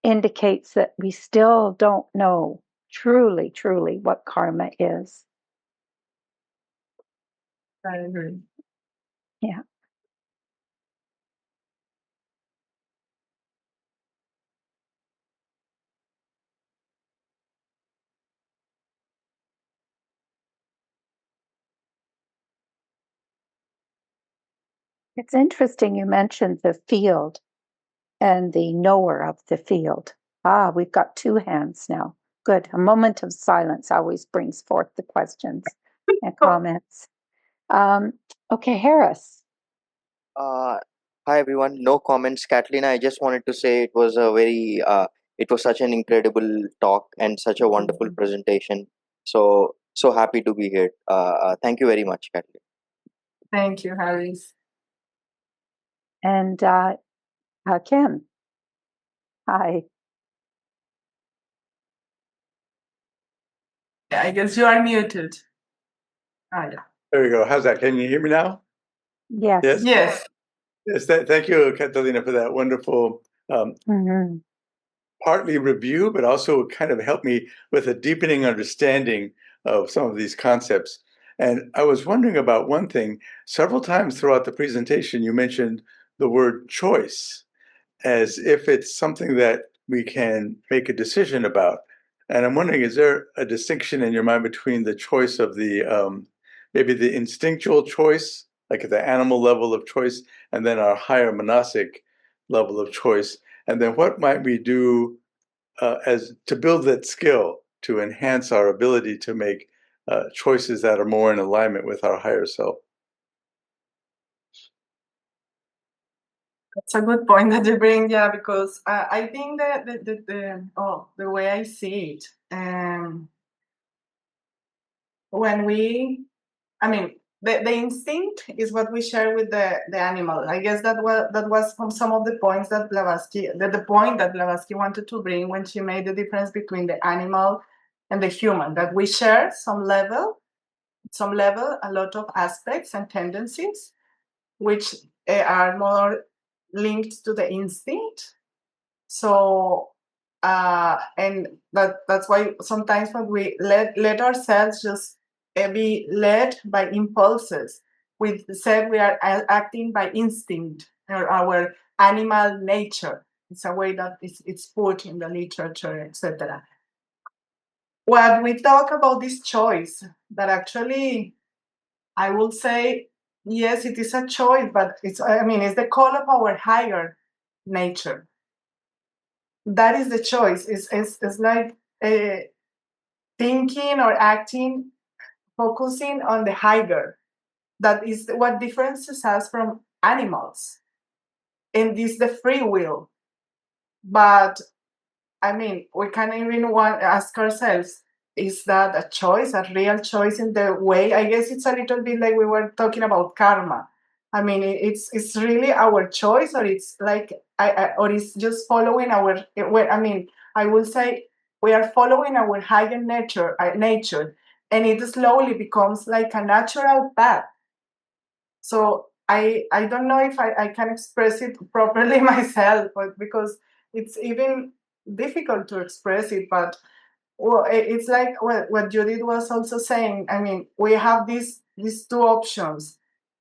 indicates that we still don't know truly, truly what karma is. I agree. Yeah. It's interesting you mentioned the field and the knower of the field. We've got two hands now. Good. A moment of silence always brings forth the questions and comments. Okay, Harris. Hi everyone. No comments, Catalina. I just wanted to say it was such an incredible talk and such a wonderful presentation. So happy to be here. Thank you very much, Catalina. Thank you, Harris. And Kim. Hi. Yeah, I guess you are muted. Yeah. There we go. How's that? Can you hear me now? Yes. Yes. Yes. Yes. Thank you, Catalina, for that wonderful partly review, but also kind of helped me with a deepening understanding of some of these concepts. And I was wondering about one thing. Several times throughout the presentation, you mentioned the word choice as if it's something that we can make a decision about. And I'm wondering, is there a distinction in your mind between the choice of the maybe the instinctual choice, like at the animal level of choice, and then our higher monastic level of choice? And then what might we do as to build that skill to enhance our ability to make choices that are more in alignment with our higher self? That's a good point that you bring, yeah, because I think that the way I see it, when the instinct is what we share with the animal. I guess that was from some of the points that the point that Blavatsky wanted to bring when she made the difference between the animal and the human, that we share some level, a lot of aspects and tendencies, which are more linked to the instinct. So and that's why sometimes when we let ourselves just be led by impulses, we said we are acting by instinct or our animal nature. It's a way that it's put in the literature, etc. When we talk about this choice, that actually I will say, yes, it is a choice, but it's the call of our higher nature. That is the choice. It's like thinking or acting, focusing on the higher. That is what differentiates us from animals. And this is the free will. But we can even ask ourselves, is that a choice, a real choice in the way? I guess it's a little bit like we were talking about karma. It's really our choice, or it's like, or it's just following our. I will say we are following our higher nature, and it slowly becomes like a natural path. So I don't know if I can express it properly myself, but because it's even difficult to express it. But it's like what Judith was also saying. We have these two options,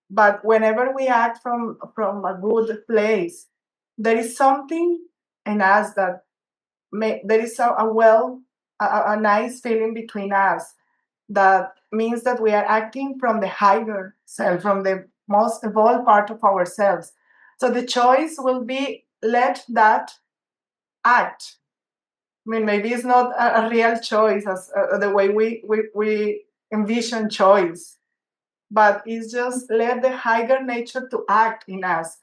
but whenever we act from a good place, there is something in us that there is a nice feeling between us that means that we are acting from the higher self, from the most evolved part of ourselves. So the choice will be, let that act. Maybe it's not a real choice as the way we envision choice, but it's just let the higher nature to act in us.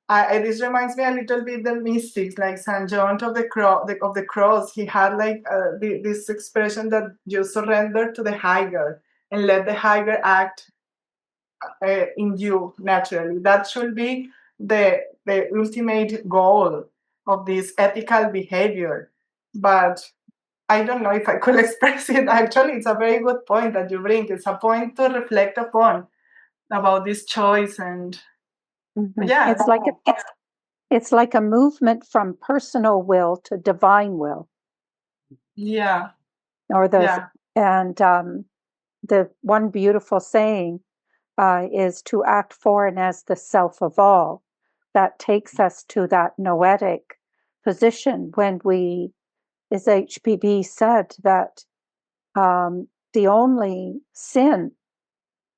This reminds me a little bit the mystics, like Saint John of the Cross. He had like this expression that you surrender to the higher and let the higher act in you naturally. That should be the ultimate goal of this ethical behavior. But I don't know if I could express it. Actually, it's a very good point that you bring. It's a point to reflect upon about this choice. And yeah, it's like a movement from personal will to divine will. Yeah. Or those, and the one beautiful saying is to act for and as the self of all. That takes us to that noetic position when we, as HPB said, that the only sin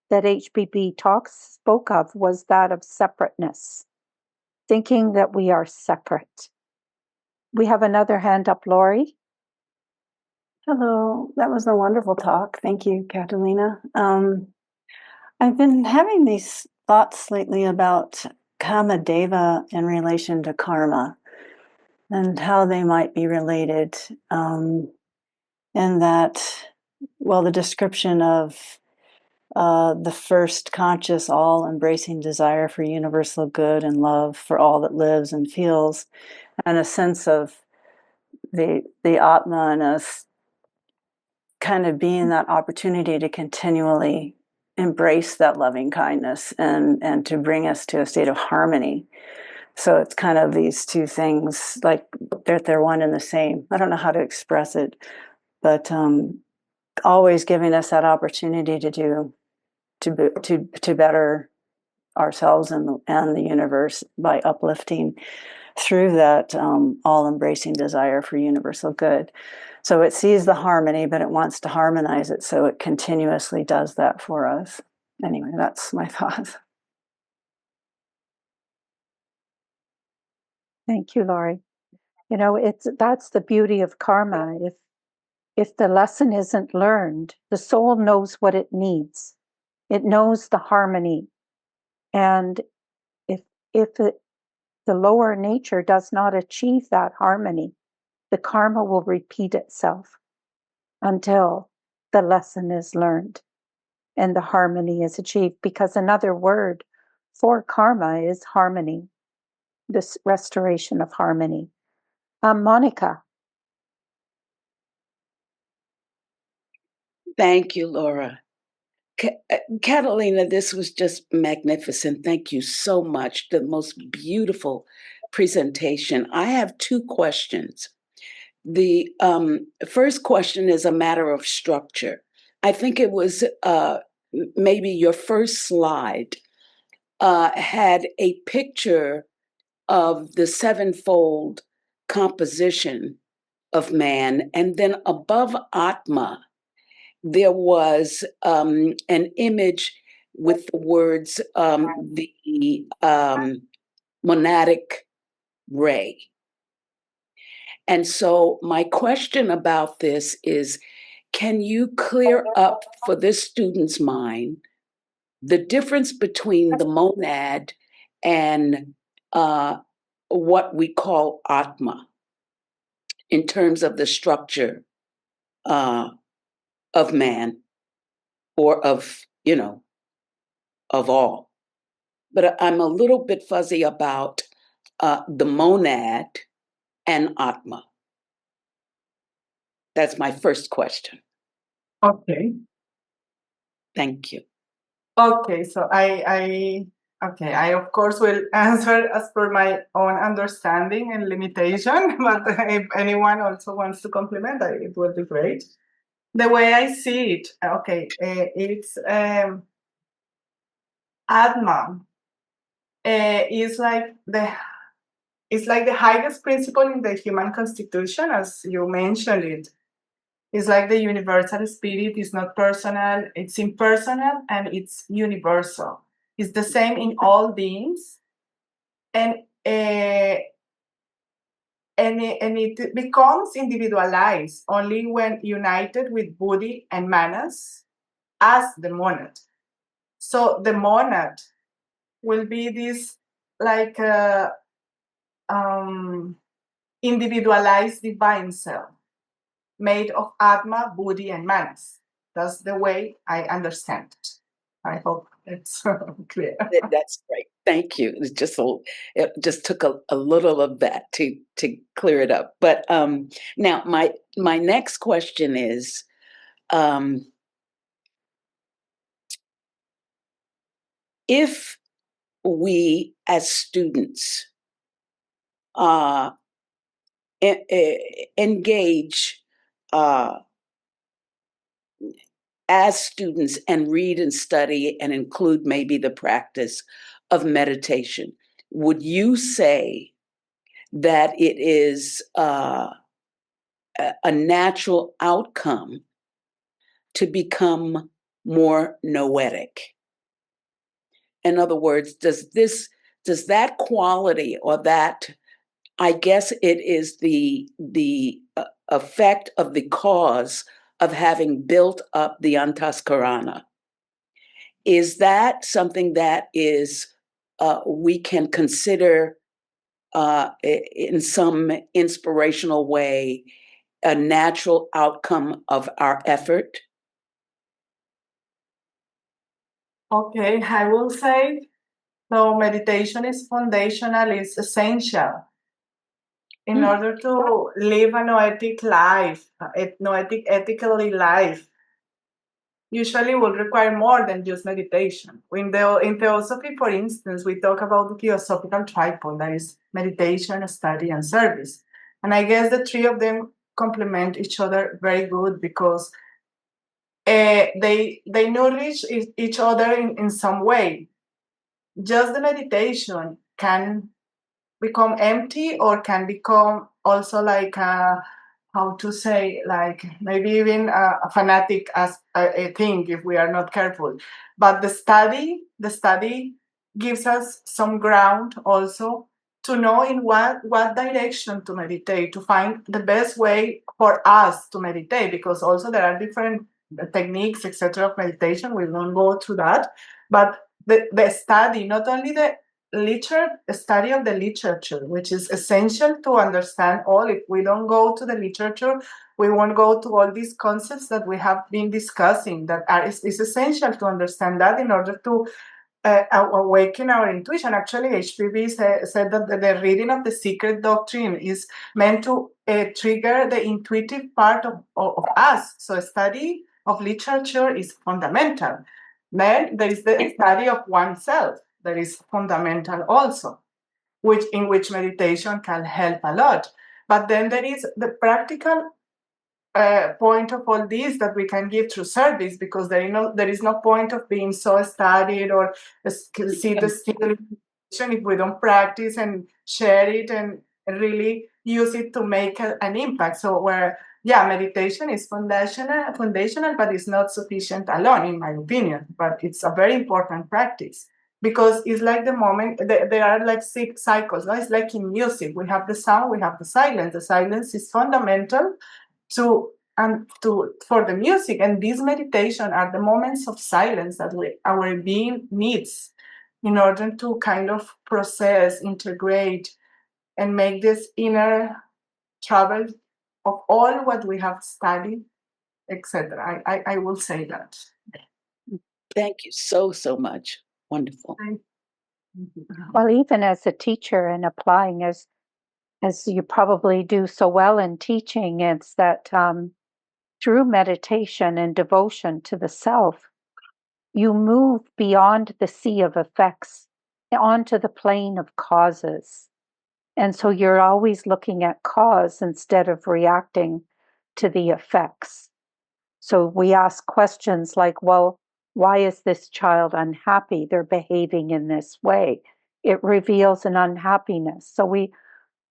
that HPP spoke of was that of separateness, thinking that we are separate. We have another hand up, Lori. Hello, that was a wonderful talk. Thank you, Catalina. I've been having these thoughts lately about Kamadeva in relation to karma and how they might be related. And that, well, the description of the first conscious, all embracing desire for universal good and love for all that lives and feels, and a sense of the Atma and us kind of being that opportunity to continually embrace that loving kindness and to bring us to a state of harmony. So it's kind of these two things, like they're one and the same. I don't know how to express it, but always giving us that opportunity to better ourselves and the universe by uplifting through that all-embracing desire for universal good. So it sees the harmony, but it wants to harmonize it, so it continuously does that for us. Anyway, that's my thoughts. Thank you, Laurie. You know, that's the beauty of karma. If the lesson isn't learned, the soul knows what it needs. It knows the harmony. And if the lower nature does not achieve that harmony, the karma will repeat itself until the lesson is learned and the harmony is achieved. Because another word for karma is harmony, this restoration of harmony. Monica. Thank you, Laura. Catalina, this was just magnificent. Thank you so much. The most beautiful presentation. I have two questions. The first question is a matter of structure. I think it was maybe your first slide had a picture of the sevenfold composition of man, and then above Atma, there was an image with the words the monadic ray. And so my question about this is, can you clear up for this student's mind the difference between the monad and what we call Atma in terms of the structure of man or of, of all? But I'm a little bit fuzzy about the monad and Atma. That's my first question. Okay. Thank you. Okay, so I of course will answer as per my own understanding and limitation, but if anyone also wants to complement, it would be great. The way I see it, it's Atman is like the highest principle in the human constitution, as you mentioned it. It's like the universal spirit. It's not personal, it's impersonal, and it's universal. It's the same in all beings, and it becomes individualized only when united with buddhi and manas as the monad. So the monad will be this like individualized divine self, made of Atma, Buddhi, and Manas. That's the way I understand it. I hope it's clear. That's great. Thank you. It just took a little of that to clear it up. But now my next question is, if we as students engage as students and read and study and include maybe the practice of meditation, would you say that it is a natural outcome to become more noetic? In other words, does that quality, or that, I guess it is the effect of the cause of having built up the Antaskarana, is that something that is we can consider in some inspirational way a natural outcome of our effort? Okay, I will say, so meditation is foundational, it's essential in order to live a noetic life, a noetic ethically life. Usually will require more than just meditation. In Theosophy, for instance, we talk about the theosophical tripod, that is meditation, study, and service. And I guess the three of them complement each other very good, because they nourish each other in some way. Just the meditation can become empty, or can become also like how to say, like maybe even a fanatic as a thing if we are not careful. But the study gives us some ground also to know in what direction to meditate, to find the best way for us to meditate, because also there are different techniques, etc., of meditation. We won't go through that, but the study, not only the study of the literature, which is essential to understand all. If we don't go to the literature, we won't go to all these concepts that we have been discussing, that is essential to understand that in order to awaken our intuition. Actually, HPB said that the reading of the secret doctrine is meant to trigger the intuitive part of us. So a study of literature is fundamental. Then there is the study of oneself that is fundamental also, in which meditation can help a lot. But then there is the practical point of all this that we can give through service, because there is no point of being so studied or see the stimulation if we don't practice and share it and really use it to make an impact. So meditation is foundational, but it's not sufficient alone, in my opinion. But it's a very important practice, because it's like the moment there are like 6 cycles. No? It's like in music. We have the sound, we have the silence. The silence is fundamental for the music, and these meditation are the moments of silence that our being needs in order to kind of process, integrate, and make this inner travel of all what we have studied, etc. I will say that. Thank you so much. Wonderful. Well, even as a teacher and applying, as you probably do so well in teaching, it's that through meditation and devotion to the self, you move beyond the sea of effects onto the plane of causes. And so you're always looking at cause instead of reacting to the effects. So we ask questions like, well, why is this child unhappy? They're behaving in this way. It reveals an unhappiness. So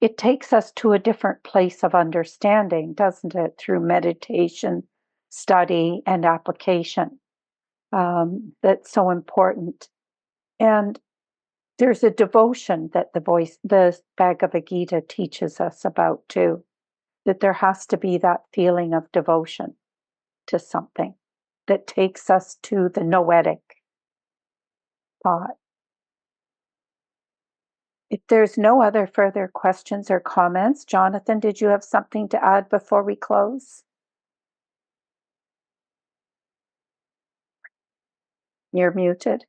it takes us to a different place of understanding, doesn't it? Through meditation, study, and application. That's so important. And there's a devotion that the Bhagavad Gita teaches us about too, that there has to be that feeling of devotion to something that takes us to the noetic thought. If there's no other further questions or comments, Jonathan, did you have something to add before we close? You're muted.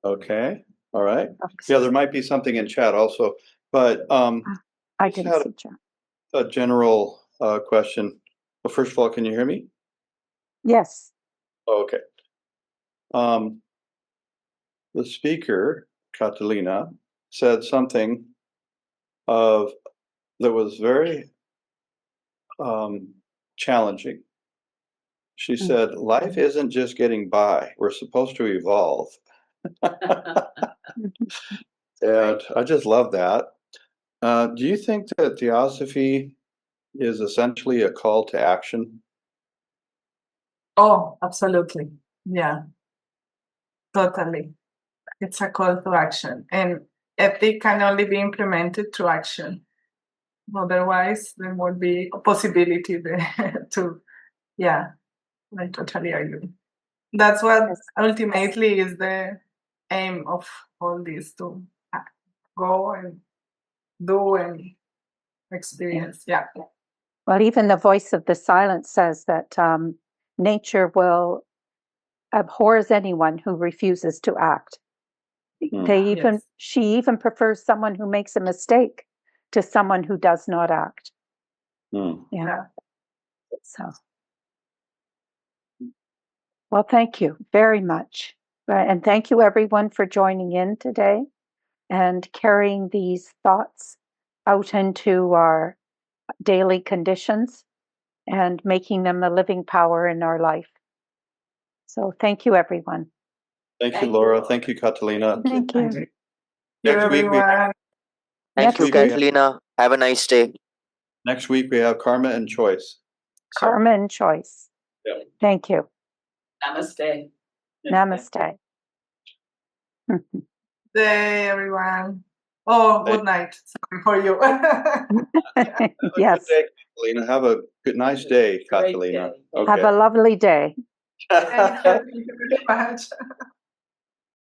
Okay. All right. Yeah, there might be something in chat also, but I didn't see chat. A general question. Well, first of all, can you hear me? Yes. Okay. The speaker, Catalina, said something that was very challenging. She said, life isn't just getting by. We're supposed to evolve. And I just love that. Do you think that theosophy is essentially a call to action? Oh, absolutely. Yeah, totally. It's a call to action, and ethic can only be implemented through action. Otherwise, there won't be a possibility there to, yeah, I totally agree. That's what ultimately is the aim of all this, to go and do and experience. Yeah. Well, even the voice of the silence says that nature will abhors anyone who refuses to act. She even prefers someone who makes a mistake to someone who does not act. Yeah. So, well, thank you very much. And thank you everyone for joining in today and carrying these thoughts out into our daily conditions and making them a living power in our life. So thank you, everyone. Thank you, Laura. Thank you, Catalina. Thank you. Thank you, Next week, everyone. Thank you, Next week, Catalina. Have a nice day. next week we have karma and choice. So, karma and choice. Yeah. Thank you. Namaste. Namaste. Day, everyone. Oh, good night. Sorry for you. Yes. Good day, Catalina. Have a nice day, Great Catalina. day. Have a lovely day. Thank you very much.